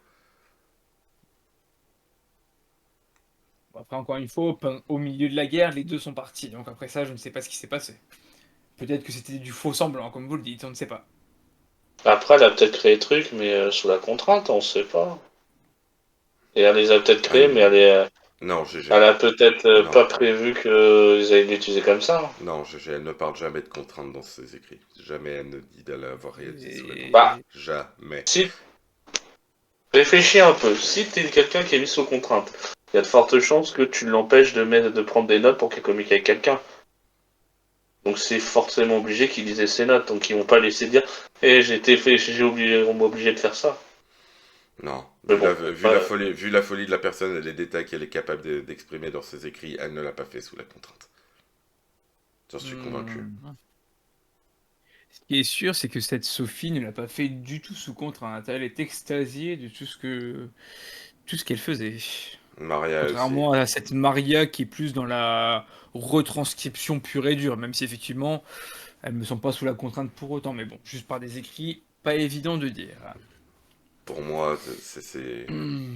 Bon, après, encore une fois, au milieu de la guerre, les deux sont partis, donc après ça, je ne sais pas ce qui s'est passé. Peut-être que c'était du faux semblant, comme vous le dites, on ne sait pas. Après, elle a peut-être créé le truc, mais sous la contrainte, on sait pas. Et elle les a peut-être Ah créés, mais non, GG. elle a peut-être Non, pas prévu qu'ils allaient l'utiliser comme ça. non, GG, elle ne parle jamais de contraintes dans ses écrits. Jamais elle ne dit d'aller avoir réalisé sous la contrainte. Bah, Et... Jamais. si, réfléchis un peu. Si t'es quelqu'un qui est mis sous contrainte, il y a de fortes chances que tu l'empêches de prendre des notes pour qu'elle communique avec quelqu'un. Donc c'est forcément obligé qu'ils lisaient ses notes, donc ils vont pas laisser dire on m'a obligé de faire ça. Non. Mais Vu bon, vu la folie de la personne et les détails qu'elle est capable d'exprimer dans ses écrits, elle ne l'a pas fait sous la contrainte. J'en suis convaincu. Ce qui est sûr, c'est que cette Sophie ne l'a pas fait du tout sous contrainte. Elle est extasiée de tout ce qu'elle faisait. Maria aussi. Contrairement à cette Maria qui est plus dans la retranscription pure et dure, même si effectivement, elle me semble pas sous la contrainte pour autant. Mais bon, juste par des écrits, pas évident de dire. Pour moi, Hmm.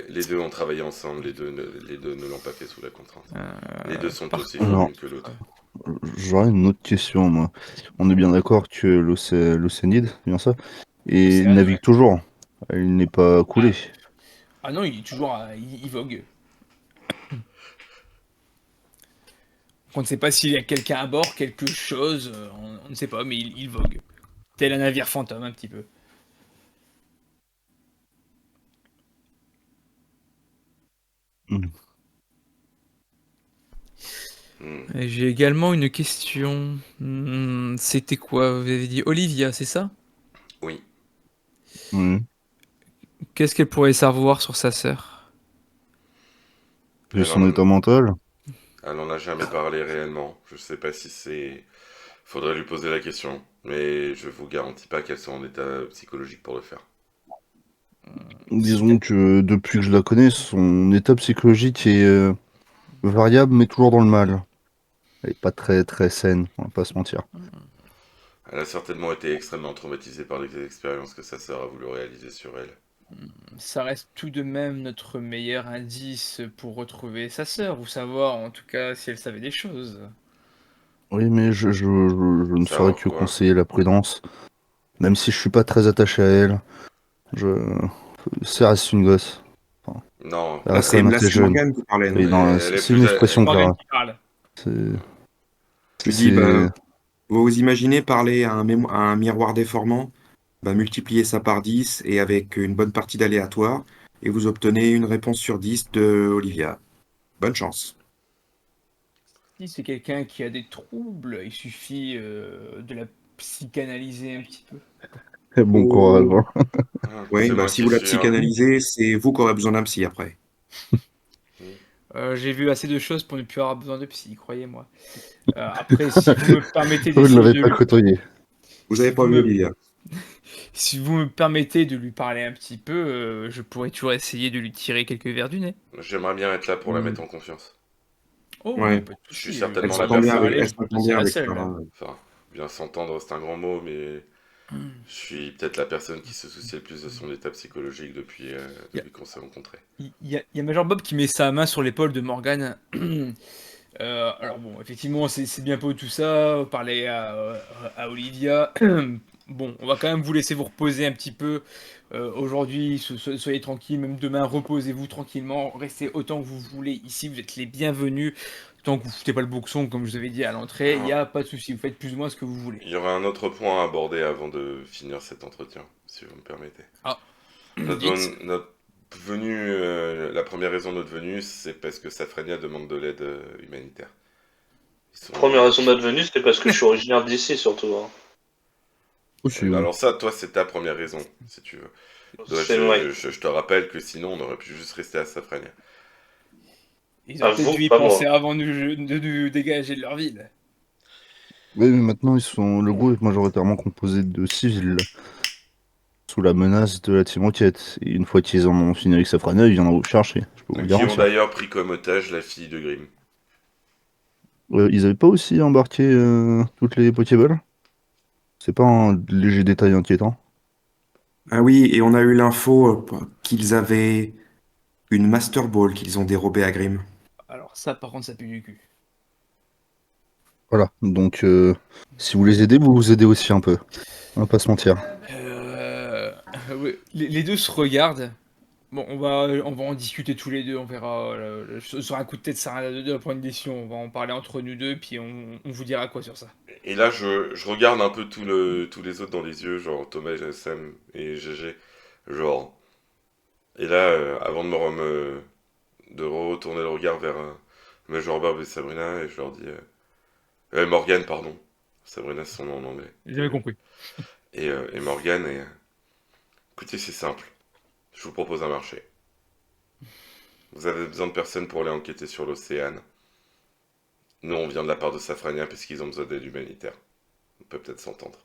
les deux ont travaillé ensemble, les deux ne l'ont pas fait sous la contrainte. Les deux sont Par aussi fous Alors, l'une que l'autre. j'aurais une autre question, moi. On est bien d'accord que l'Océanide, c'est bien ça, et Océane, navigue ouais. toujours. Il n'est pas coulé. Ah non, il est toujours, il vogue. On ne sait pas s'il y a quelqu'un à bord, quelque chose, on ne sait pas, mais il vogue. Tel un navire fantôme, un petit peu. Hmm. Hmm. Et j'ai également une question. C'était quoi? Vous avez dit Olivia, c'est ça? Oui. Oui. Qu'est-ce qu'elle pourrait savoir sur sa sœur? Vu Elle son en, état mental. elle en a jamais parlé réellement. Je sais pas si c'est... Faudrait lui poser la question. Mais je vous garantis pas qu'elle soit en état psychologique pour le faire. Si Disons t'as- que depuis que je la connais, son état psychologique est variable, mais toujours dans le mal. Elle est pas très très saine, on va pas se mentir. Elle a certainement été extrêmement traumatisée par les expériences que sa sœur a voulu réaliser sur elle. Ça reste tout de même notre meilleur indice pour retrouver sa sœur, ou savoir en tout cas si elle savait des choses. Oui, mais je ne saurais Savoir que quoi? conseiller la prudence. Même si je suis pas très attaché à elle, je... ça reste une gosse. Enfin, Non, elle reste quand même Là, assez c'est jeune. Morgane qui parlait, Oui, non? non, elle est c'est une plus... C'est expression, Morgane Clara. qui parle. C'est... Je dis, c'est- vous vous imaginez parler à un miroir déformant, multipliez ça par 10 et avec une bonne partie d'aléatoire, et vous obtenez une réponse sur 10 de Olivia. Bonne chance. Si c'est quelqu'un qui a des troubles, il suffit de la psychanalyser un petit peu. Bon courage, Oh. hein. Oui, C'est moi si qui vous la suis un... psychanalysez, c'est vous qui aurez besoin d'un psy après. J'ai vu assez de choses pour ne plus avoir besoin de psy, croyez-moi. Après, si vous me permettez Vous ne d'essayer l'avez de pas lui... côtoyé. Vous Si avez pas vous vu me... Olivia. si vous me permettez de lui parler un petit peu, je pourrais toujours essayer de lui tirer quelques verres du nez. J'aimerais bien être là pour la mettre Hmm. en confiance. Oh oui, Ouais, pas de Je suis souci, on certainement va la bien personne... parler, elle je peux s'entend passer bien la avec selle. Clara. Enfin, bien s'entendre, c'est un grand mot, mais je suis peut-être la personne qui se soucie le plus de son état psychologique Il y a, depuis qu'on s'est rencontrés. il y a Major Bob qui met sa main sur l'épaule de Morgane. Alors bon, effectivement, c'est bien beau tout ça, parler à Olivia. Bon, on va quand même vous laisser vous reposer un petit peu. Aujourd'hui, soyez tranquille, même demain, reposez-vous tranquillement, restez autant que vous voulez ici, vous êtes les bienvenus. Tant que vous foutez pas le boxon, comme je vous avais dit à l'entrée, il n'y Alors, a pas de souci, vous faites plus ou moins ce que vous voulez. il y aura un autre point à aborder avant de finir cet entretien, si vous me permettez. Ah, dites. Notre venue, la première raison de notre venue, c'est parce que Safrania demande de l'aide humanitaire. Ils sont, Première raison de notre venue, c'était parce que je suis originaire d'ici, surtout. Hein. Aussi, oui. alors ça, toi, c'est ta première raison, si tu veux. Toi, C'est vrai. je te rappelle que sinon, on aurait pu juste rester à Safrania. Ils À auraient peut-être vous, dû y pas penser moi. avant de nous dégager de leur ville. Oui, mais maintenant, le groupe est majoritairement composé de civils, sous la menace de la team Rocket. Et une fois qu'ils en ont fini avec Safrania, ils viendront vous chercher, je peux vous le Qui ont garantir. d'ailleurs pris comme otage la fille de Grimm. Ils avaient pas aussi embarqué toutes les Pokéballs? C'est pas un léger détail inquiétant? Ah oui, et on a eu l'info qu'ils avaient une Master Ball qu'ils ont dérobée à Grimm. Alors ça, par contre, ça pue du cul. Voilà, donc si vous les aidez, vous vous aidez aussi un peu. On va pas se mentir. Euh, ouais, les deux se regardent. Bon, on va en discuter tous les deux, on verra. Sur un coup de tête, ça sert à rien de prendre une décision. On va en parler entre nous deux, puis on vous dira quoi sur ça. Et là, je regarde un peu tous les autres dans les yeux, genre Thomas, Sam et GG. Genre. Et là, avant de retourner le regard vers Major Barb et Sabrina, et je leur dis Morgane, pardon. Sabrina, c'est son nom en anglais. J'avais compris. Et Morgane écoutez, c'est simple. Je vous propose un marché. Vous avez besoin de personnes pour aller enquêter sur l'Océane. Nous, on vient de la part de Safrania parce qu'ils ont besoin d'aide humanitaire. On peut peut-être s'entendre.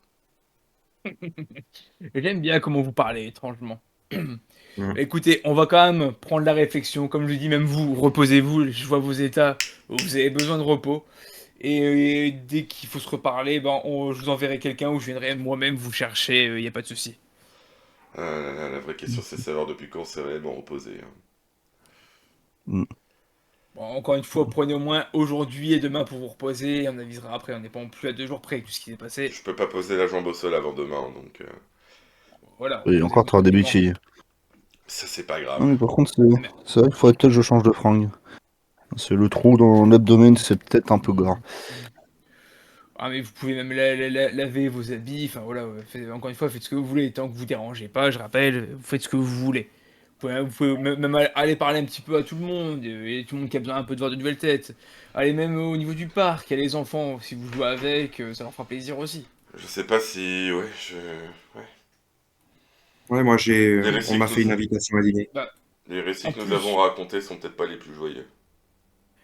J'aime bien comment vous parlez, étrangement. Mm. Écoutez, on va quand même prendre la réflexion. Comme je dis, même vous, reposez-vous. Je vois vos états. Vous avez besoin de repos. Et dès qu'il faut se reparler, je vous enverrai quelqu'un ou je viendrai moi-même vous chercher. Il n'y a pas de souci. La vraie question, c'est savoir depuis quand c'est réellement reposé. Hein. Mm. Bon, encore une fois, prenez au moins aujourd'hui et demain pour vous reposer. Et on avisera après. On n'est pas non plus à 2 jours près avec tout ce qui s'est passé. Je peux pas poser la jambe au sol avant demain, donc Voilà, Oui, encore reposez-vous t'auras des tranquillement. béquilles. ça c'est pas grave. Non, mais par contre, Mais, c'est vrai qu'il faudrait peut-être que je change de fringue. C'est le trou dans l'abdomen, c'est peut-être un peu gras. mais vous pouvez même laver vos habits. Enfin voilà, encore une fois, faites ce que vous voulez. Tant que vous dérangez pas, je rappelle, vous faites ce que vous voulez. Vous pouvez même aller parler un petit peu à tout le monde. Et tout le monde qui a besoin un peu de voir de nouvelles têtes. Allez même au niveau du parc, il y a les enfants. Si vous jouez avec, ça leur fera plaisir aussi. Je sais pas si... Ouais, ouais. Ouais, moi, Les on récits m'a que fait une nous... invitation à dîner. Bah, Les récits en que nous avons plus, racontés sont peut-être pas les plus joyeux,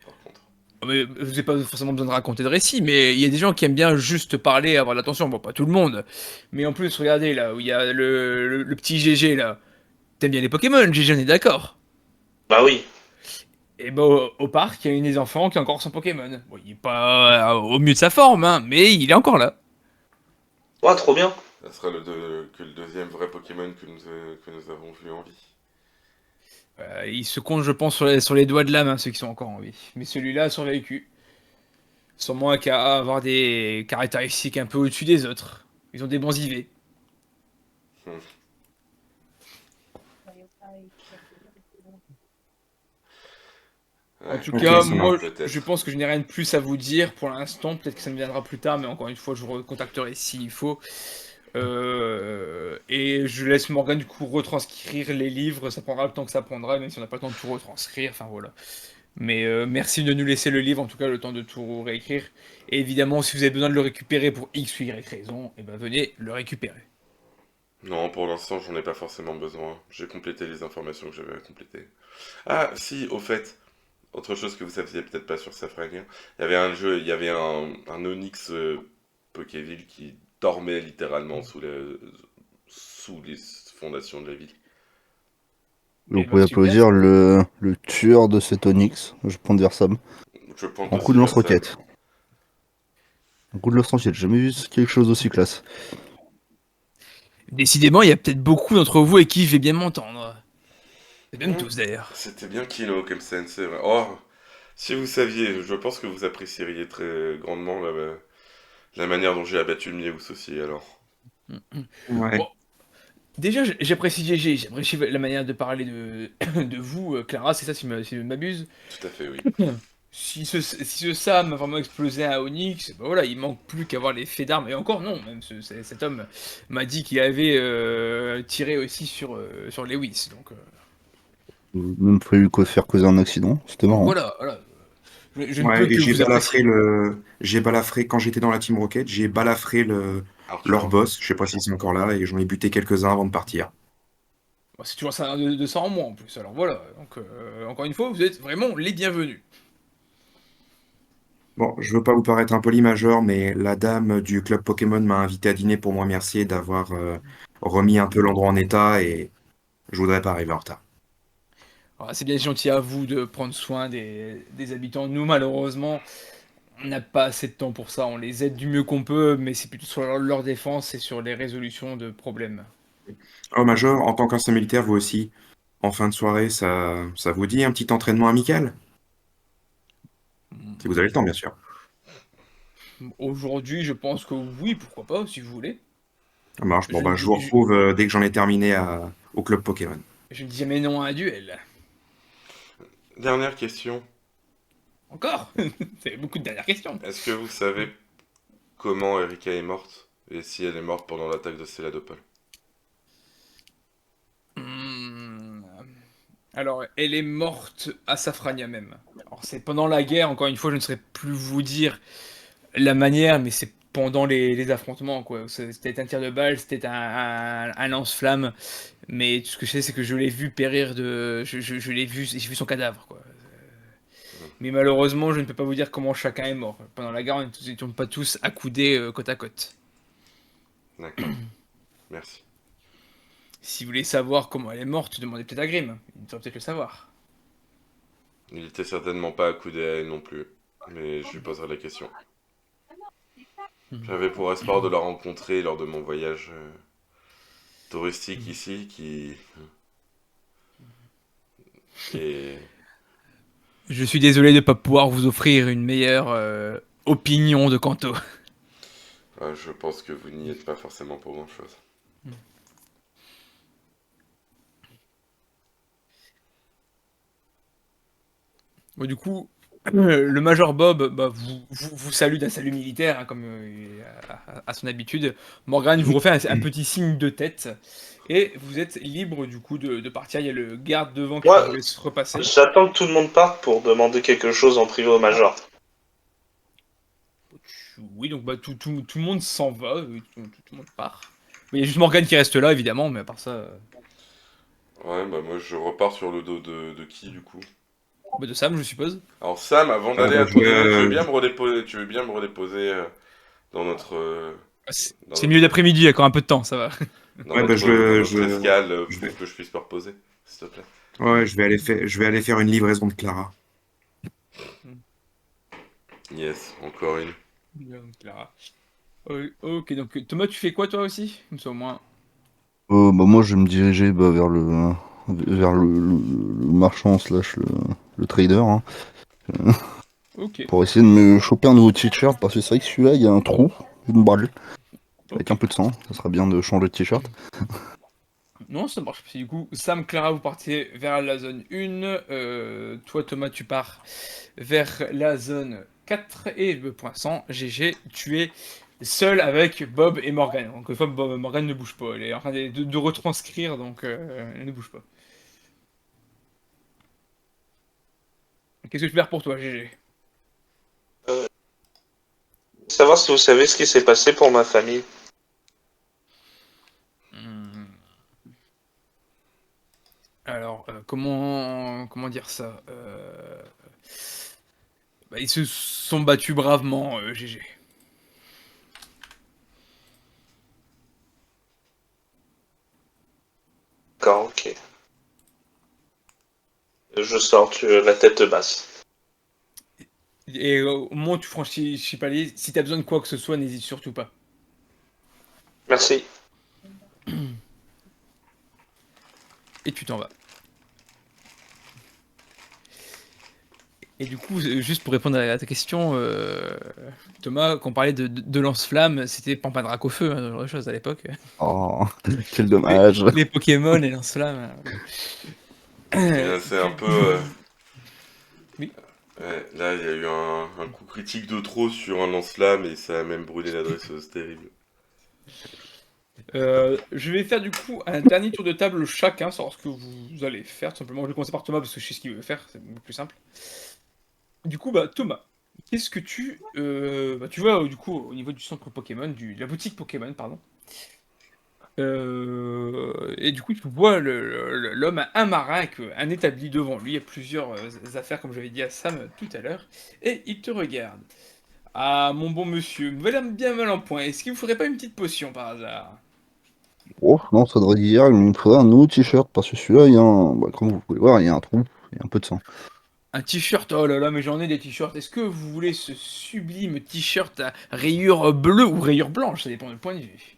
par contre. mais vous n'avez pas forcément besoin de raconter de récits, mais il y a des gens qui aiment bien juste parler, avoir de l'attention. Bon, pas tout le monde. Mais en plus, regardez là, où il y a le petit GG là. T'aimes bien les Pokémon, GG, on est d'accord. Bah oui. Et bah, au parc, il y a une des enfants qui a encore son Pokémon. Bon, il est pas au mieux de sa forme, hein, mais il est encore là. Ouais, trop bien. Ça sera que le deuxième vrai Pokémon que nous avons vu en vie. Il se compte, je pense, sur les doigts de la main, ceux qui sont encore en vie. Mais celui-là a survécu. Sûrement qu'à avoir des caractéristiques un peu au-dessus des autres. Ils ont des bons IV. Hmm. En Ouais, tout Ok, cas, ça marche. moi, je peut-être. pense que je n'ai rien de plus à vous dire pour l'instant. Peut-être que ça me viendra plus tard, mais encore une fois, je vous recontacterai s'il faut. Et je laisse Morgane du coup retranscrire les livres. Ça prendra le temps que ça prendra, même si on n'a pas le temps de tout retranscrire. Enfin voilà. Mais merci de nous laisser le livre, en tout cas le temps de tout réécrire. Et évidemment, si vous avez besoin de le récupérer pour X ou Y raison, et ben venez le récupérer. Non, pour l'instant, j'en ai pas forcément besoin. J'ai complété les informations que j'avais à compléter. Ah, si, au fait, autre chose que vous saviez peut-être pas sur Safrania, il y avait un jeu, il y avait un Onyx Pokéville qui dormait littéralement sous les fondations de la ville. Vous Et ben pouvez super. applaudir le tueur de cet Onyx, je prends vers Sam. Je pense En coup aussi de vers Sam. lance-roquette. Un coup de lance-roquette, j'ai jamais vu quelque chose d'aussi classe. Décidément, il y a peut-être beaucoup d'entre vous avec qui je vais bien m'entendre. Et même Hmm, tous d'ailleurs. c'était bien Kino comme sensei. Ouais. Oh, si vous saviez, je pense que vous apprécieriez très grandement la manière dont j'ai abattu le Miaus aussi, alors. Ouais. Bon, déjà, j'apprécie GG, j'apprécie la manière de parler de vous, Clara, c'est ça si je ne m'abuse. Tout à fait, oui. Si ce Sam a vraiment explosé à Onyx, ben voilà, il manque plus qu'à avoir les faits d'armes. Et encore non, même cet homme m'a dit qu'il avait tiré aussi sur Lewis. Même fallu faire causer un accident, c'était Donc marrant. voilà, voilà. Je ne peux Ouais, et que vous apprécier. j'ai balafré, quand j'étais dans la Team Rocket, j'ai balafré leur Arthur. boss, je sais pas s'ils sont encore là, et j'en ai buté quelques-uns avant de partir. Bon, c'est toujours ça de ça en moins en plus. Alors voilà, donc encore une fois, vous êtes vraiment les bienvenus. Bon, je veux pas vous paraître impoli, Major, mais la dame du club Pokémon m'a invité à dîner pour me remercier d'avoir remis un peu l'endroit en état, et je voudrais pas arriver en retard. Alors, c'est bien gentil à vous de prendre soin des habitants. Nous, malheureusement, on n'a pas assez de temps pour ça. On les aide du mieux qu'on peut, mais c'est plutôt sur leur défense et sur les résolutions de problèmes. Oh, Major, en tant qu'ancien militaire, vous aussi, en fin de soirée, ça vous dit un petit entraînement amical? Si vous avez le temps, bien sûr. Aujourd'hui, je pense que oui, pourquoi pas, si vous voulez. Ça marche. Bon, Je ne bah, je vous dis, retrouve dès que j'en ai terminé au club Pokémon. je ne dis jamais non à un duel. Dernière question. Encore? C'est beaucoup de dernières questions. Est-ce que vous savez comment Erika est morte? Et si elle est morte pendant l'attaque de Céladopol? Hmm. Alors, elle est morte à Safrania même. Alors, c'est pendant la guerre, encore une fois, je ne saurais plus vous dire la manière, mais c'est pendant les affrontements, quoi. C'était un tir de balle, c'était un lance-flamme, mais tout ce que je sais, c'est que je l'ai vu périr de. Je l'ai vu, j'ai vu son cadavre, quoi. Mais malheureusement, je ne peux pas vous dire comment chacun est mort. Pendant la guerre, nous n'étions pas tous accoudés côte à côte. D'accord, merci. Si vous voulez savoir comment elle est morte, demandez peut-être à Grimm. Il devrait peut-être le savoir. Il était certainement pas accoudé à elle non plus, mais je lui poserai la question. J'avais pour espoir de la rencontrer lors de mon voyage touristique ici, Et Je suis désolé de ne pas pouvoir vous offrir une meilleure opinion de Kanto. je pense que vous n'y êtes pas forcément pour grand-chose. Bon, du coup, le Major Bob vous salue d'un salut militaire, hein, comme à son habitude. Morgan vous refait un petit signe de tête. Et vous êtes libre du coup de partir. Il y a le garde devant qui Moi, vous laisse repasser. j'attends que tout le monde parte pour demander quelque chose en privé au Major. Oui, donc tout le monde s'en va, tout le monde part. Mais il y a juste Morgan qui reste là, évidemment, mais à part ça, Ouais, bah moi je repars sur le dos de qui du coup? bah, de Sam, je suppose. Alors Sam, avant d'aller bah, à ton dîner, tu veux bien me redéposer dans notre Ah, dans c'est milieu notre d'après-midi, il y a encore un peu de temps, ça va. dans Ouais, bah, notre escale je pour vais, que je puisse me reposer, s'il te plaît. ouais, je vais aller faire une livraison de Clara. Yes, encore une. Bien, Clara. Ok, donc Thomas, tu fais quoi toi aussi? Comme ça au moins. Bah, moi, je vais me diriger vers le marchand slash le trader, hein, Ok, pour essayer de me choper un nouveau t-shirt, parce que c'est vrai que celui-là, il y a un trou, une balle, avec ok. un peu de sang. Ça sera bien de changer de t-shirt. Non, ça marche. Du coup, Sam, Clara, vous partez vers la zone 1. Toi, Thomas, tu pars vers la zone 4. Et pour l'instant, GG, tu es seul avec Bob et Morgan. Encore une fois, Morgan ne bouge pas. Elle est en train de retranscrire, donc elle ne bouge pas. Qu'est-ce que je peux faire pour toi, GG? Savoir si vous savez ce qui s'est passé pour ma famille. Hmm. Alors, comment dire ça? Bah, ils se sont battus bravement, GG. D'accord, ok. Je sors la tête basse. Et au moment où tu franchis le palier, si t'as besoin de quoi que ce soit, n'hésite surtout pas. Merci. Et tu t'en vas. Et du coup, juste pour répondre à ta question, Thomas, quand on parlait de lance-flamme, c'était Pampandrac au feu, hein, ce genre de choses à l'époque. Oh, quel Les, dommage. les Pokémon et lance-flamme. Et là, c'est un peu Oui. ouais, là il y a eu un coup critique de trop sur un lance-flamme et ça a même brûlé l'adresseuse, terrible. Je vais faire du coup un dernier tour de table chacun, savoir ce que vous allez faire. Tout simplement, je vais commencer par Thomas parce que je sais ce qu'il veut faire, c'est beaucoup plus simple. Du coup, bah Thomas, qu'est-ce que tu vois du coup au niveau du centre Pokémon, de la boutique Pokémon, pardon. Et du coup, tu vois l'homme à un marin avec un établi devant lui. Il y a plusieurs affaires, comme j'avais dit à Sam tout à l'heure. Et il te regarde. Ah, mon bon monsieur, vous avez l'air bien mal en point. Est-ce qu'il vous faudrait pas une petite potion par hasard? Oh, non, ça devrait dire, il me faudrait un nouveau t-shirt, parce que celui-là, bah, comme vous pouvez voir, il y a un trou, il y a un peu de sang. Un t-shirt, oh là là, mais j'en ai des t-shirts. Est-ce que vous voulez ce sublime t-shirt à rayures bleues ou rayures blanches? Ça dépend du point de vue.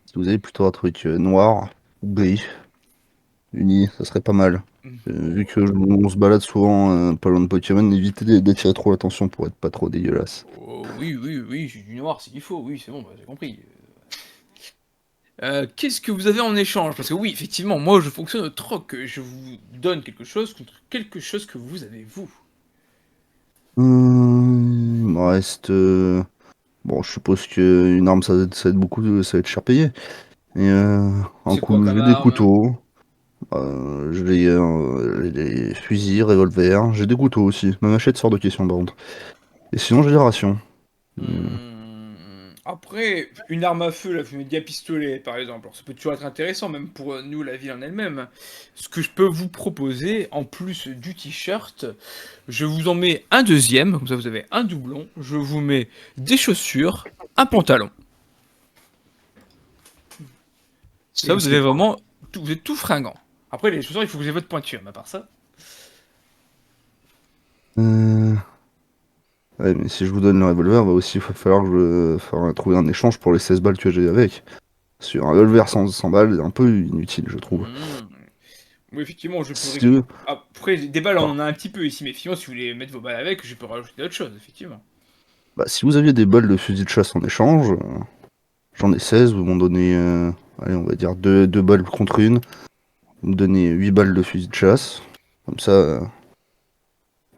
Si vous avez plutôt un truc noir ou gris, uni, ça serait pas mal. Vu que on se balade souvent pas loin de Pokémon, évitez d'attirer trop l'attention pour être pas trop dégueulasse. Oh, oui, oui, oui, j'ai du noir s'il faut. Oui, c'est bon, bah, j'ai compris. Qu'est-ce que vous avez en échange? Parce que oui, effectivement, moi je fonctionne au troc. Je vous donne quelque chose contre quelque chose que vous avez vous. Il me reste. Bon, je suppose qu'une arme, ça va être beaucoup, ça va être cher payé. Et C'est quoi comme j'ai des arme? couteaux, j'ai des fusils, revolvers, j'ai des couteaux aussi. Ma machette sort de question par contre. Et sinon, j'ai des rations. Après, une arme à feu, là, vous me dites un pistolet, par exemple. Alors, ça peut toujours être intéressant, même pour nous, la ville en elle-même. Ce que je peux vous proposer, en plus du t-shirt, je vous en mets un deuxième, comme ça vous avez un doublon. Je vous mets des chaussures, un pantalon. Ça, vous avez vraiment, vous êtes tout fringant. Après, les chaussures, il faut que vous ayez votre pointure, mais à part ça. Euh, Ouais, mais si je vous donne le revolver, va aussi falloir trouver un échange pour les 16 balles que j'ai avec. Sur un revolver sans balles, c'est un peu inutile, je trouve. Hmm. Oui, effectivement, je peux Si tu veux. Après, des balles, on Ah, en a un petit peu ici, mais effectivement, si vous voulez mettre vos balles avec, je peux rajouter d'autres choses, effectivement. bah, si vous aviez des balles de fusil de chasse en échange, j'en ai 16, vous m'en donnez, allez, on va dire deux balles contre une. Vous me donnez 8 balles de fusil de chasse. Comme ça,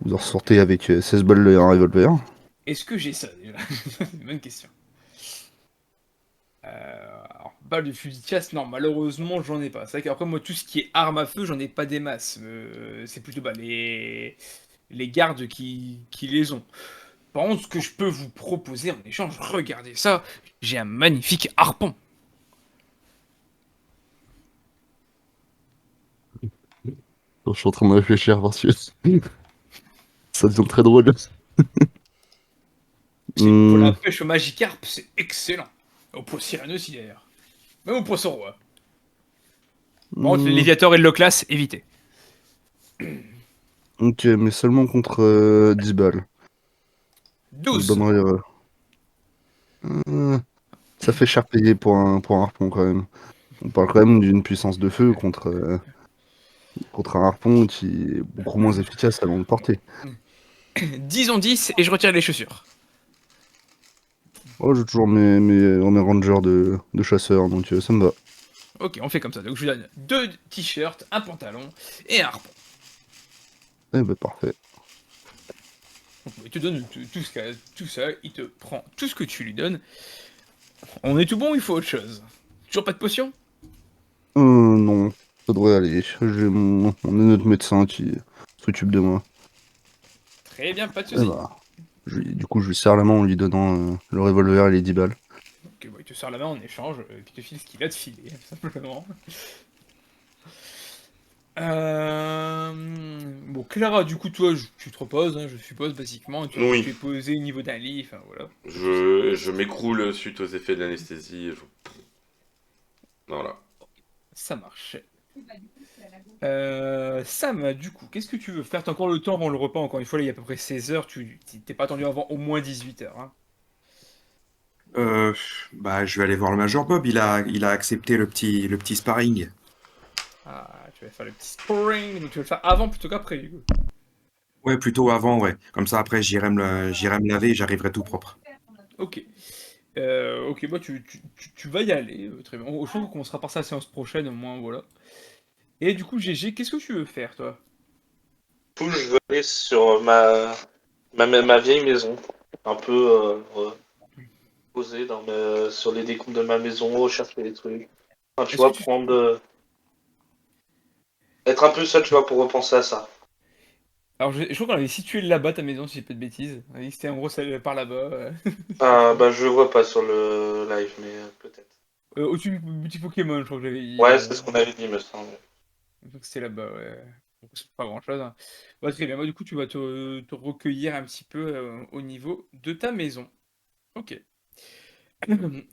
vous en ressortez avec 16 balles et un revolver. Est-ce que j'ai ça, déjà? C'est une bonne question. Alors, balles de fusil de chasse, non, malheureusement, j'en ai pas. C'est vrai qu'après, moi, tout ce qui est armes à feu, j'en ai pas des masses. C'est plutôt bah, les gardes qui les ont. Par contre, ce que je peux vous proposer en échange, regardez ça, j'ai un magnifique harpon. Je suis en train de réfléchir parce que ça devient très drôle. Pour la Hmm, pêche au Magikarp, c'est excellent. Au poisson sirène aussi, d'ailleurs. Même au poisson roi. Par contre, le hmm, Léviator et le Loclas, évitez. ok, mais seulement contre 10 balles. Je 12. donnerai. Euh, Ça fait cher payer pour un harpon quand même. On parle quand même d'une puissance de feu contre un harpon qui est beaucoup moins efficace à longue portée. 10 en 10 et je retire les chaussures. Oh, j'ai toujours mes rangers de chasseurs, donc ça me va. Ok, on fait comme ça. Donc je vous donne 2 t-shirts, un pantalon et un harpon. Eh ben parfait. Donc, il te donne tout ça, il te prend tout ce que tu lui donnes. On est tout bon, il faut autre chose. Toujours pas de potion? Non, ça devrait aller. On est notre médecin qui s'occupe de moi. Très bien, pas de Eh soucis. bah, du coup, je lui serre la main en lui donnant le revolver et les 10 balles. Ok, bon, il te serre la main en échange, et puis il te file ce qu'il a de filer, simplement. Bon, Clara, du coup, toi, tu te reposes, hein, je suppose, basiquement. Oui, Tu es posé au niveau d'un lit, enfin voilà. Pas de soucis. je m'écroule suite aux effets de l'anesthésie. Voilà. Ça marche. Sam, du coup, qu'est-ce que tu veux faire? T'as encore le temps avant le repas, encore une fois, là, il y a à peu près 16 heures, tu t'es pas attendu avant au moins 18 heures, hein. Euh, Bah, je vais aller voir le Major Bob. Il a accepté le petit sparring. Ah, tu vas faire le petit sparring, donc tu vas le faire avant plutôt qu'après, du coup. Ouais, plutôt avant, ouais. Comme ça, après, j'irai me laver et j'arriverai tout propre. Ok. Ok, bah tu vas y aller, très bien. Je pense qu'on commencera par ça la séance prochaine, au moins, voilà. Et du coup, GG, qu'est-ce que tu veux faire, toi? Du coup, je veux aller sur ma vieille maison. Un peu posé sur les découpes de ma maison, rechercher des trucs. Enfin, tu Est-ce que vois, tu... être un peu seul, tu vois, pour repenser à ça. Alors, je crois qu'on avait situé là-bas, ta maison, si j'ai pas de bêtises. On a dit que c'était en gros celle par là-bas. Bah, je le vois pas sur le live, mais peut-être. Au-dessus du boutique Pokémon, je crois que j'avais dit. Ouais, c'est ce qu'on avait dit, me semble. Donc c'était là-bas, ouais. Donc, c'est pas grand-chose, hein. Bah, très bien. Moi, du coup, tu vas te recueillir un petit peu au niveau de ta maison. Ok.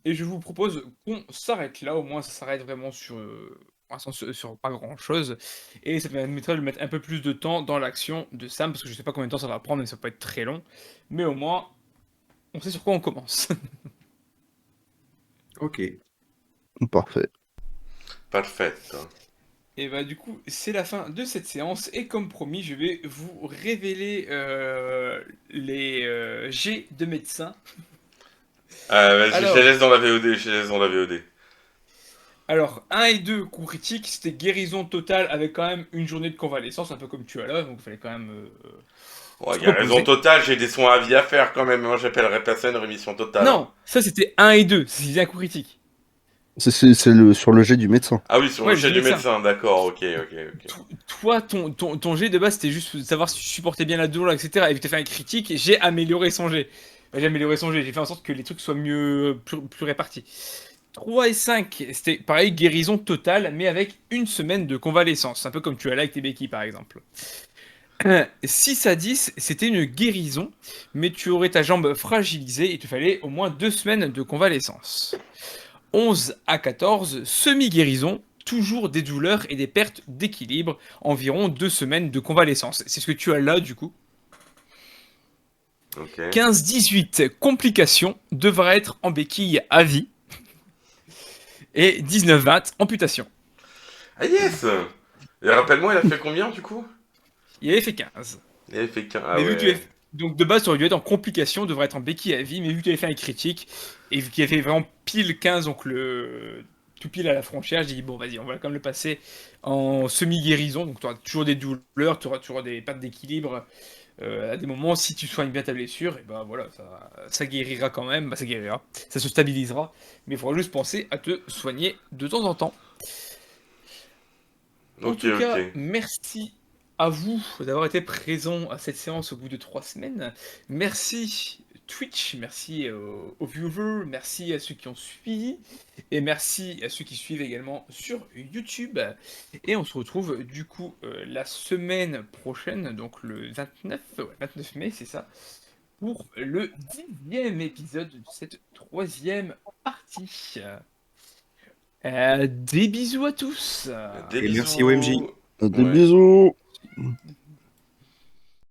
Et je vous propose qu'on s'arrête là. Au moins, ça s'arrête vraiment pour l'instant, sur pas grand-chose. Et ça permettrait de mettre un peu plus de temps dans l'action de Sam, parce que je sais pas combien de temps ça va prendre, mais ça peut être très long. Mais au moins, on sait sur quoi on commence. Ok. Parfait. Parfait. Et bah du coup, c'est la fin de cette séance, et comme promis, je vais vous révéler les jets de médecin. Vas-y, je les Alors, laisse dans la VOD, je les laisse dans la VOD. alors 1 et 2, coup critique, c'était guérison totale avec quand même une journée de convalescence, un peu comme tu as là, donc il fallait quand même Ouais, se il y a raison reposer. totale, j'ai des soins à vie à faire quand même, hein. J'appellerai personne rémission totale, hein. Non, ça c'était 1 et 2, c'est un coup critique. C'est sur le jet du médecin. Ah oui, sur le Ouais, le jet jet du médecin. médecin, d'accord, ok, ok, ok. Toi, ton jet de base, c'était juste savoir si tu supportais bien la douleur, etc. Et vu que tu as fait un critique, j'ai amélioré son jet. J'ai amélioré son jet, j'ai fait en sorte que les trucs soient mieux, plus répartis. 3 et 5, c'était pareil, guérison totale, mais avec une semaine de convalescence, un peu comme tu as là avec tes béquilles par exemple. 6 à 10, c'était une guérison, mais tu aurais ta jambe fragilisée et il te fallait au moins 2 semaines de convalescence. 11 à 14, semi-guérison, toujours des douleurs et des pertes d'équilibre, environ 2 semaines de convalescence. C'est ce que tu as là du coup. Ok. 15-18, complications, devra être en béquille à vie. Et 19-20, amputation. Ah yes! Et rappelle-moi, il a fait combien du coup? Il avait fait 15. Il avait fait 15. Ah Mais vu que tu ouais. avais... Donc de base, tu aurais dû être en complication, devrait être en béquille à vie, mais vu que tu avais fait un critique, et vu qu'il avait fait vraiment pile 15, donc le... tout pile à la frontière, j'ai dit bon vas-y, on va quand même le passer en semi-guérison, donc tu auras toujours des douleurs, tu auras toujours des pertes d'équilibre à des moments, si tu soignes bien ta blessure, et ben voilà, ça guérira quand même, bah ça guérira, ça se stabilisera, mais il faudra juste penser à te soigner de temps en temps. En Ok, tout cas, ok. merci à vous d'avoir été présent à cette séance au bout de 3 semaines. Merci Twitch, merci aux viewers, merci à ceux qui ont suivi, et merci à ceux qui suivent également sur YouTube. Et on se retrouve du coup la semaine prochaine, donc le 29, ouais, 29 mai, c'est ça, pour le 10e épisode de cette 3e partie. Des bisous à tous. Des Et merci OMJ. bisous. Des Ouais. bisous.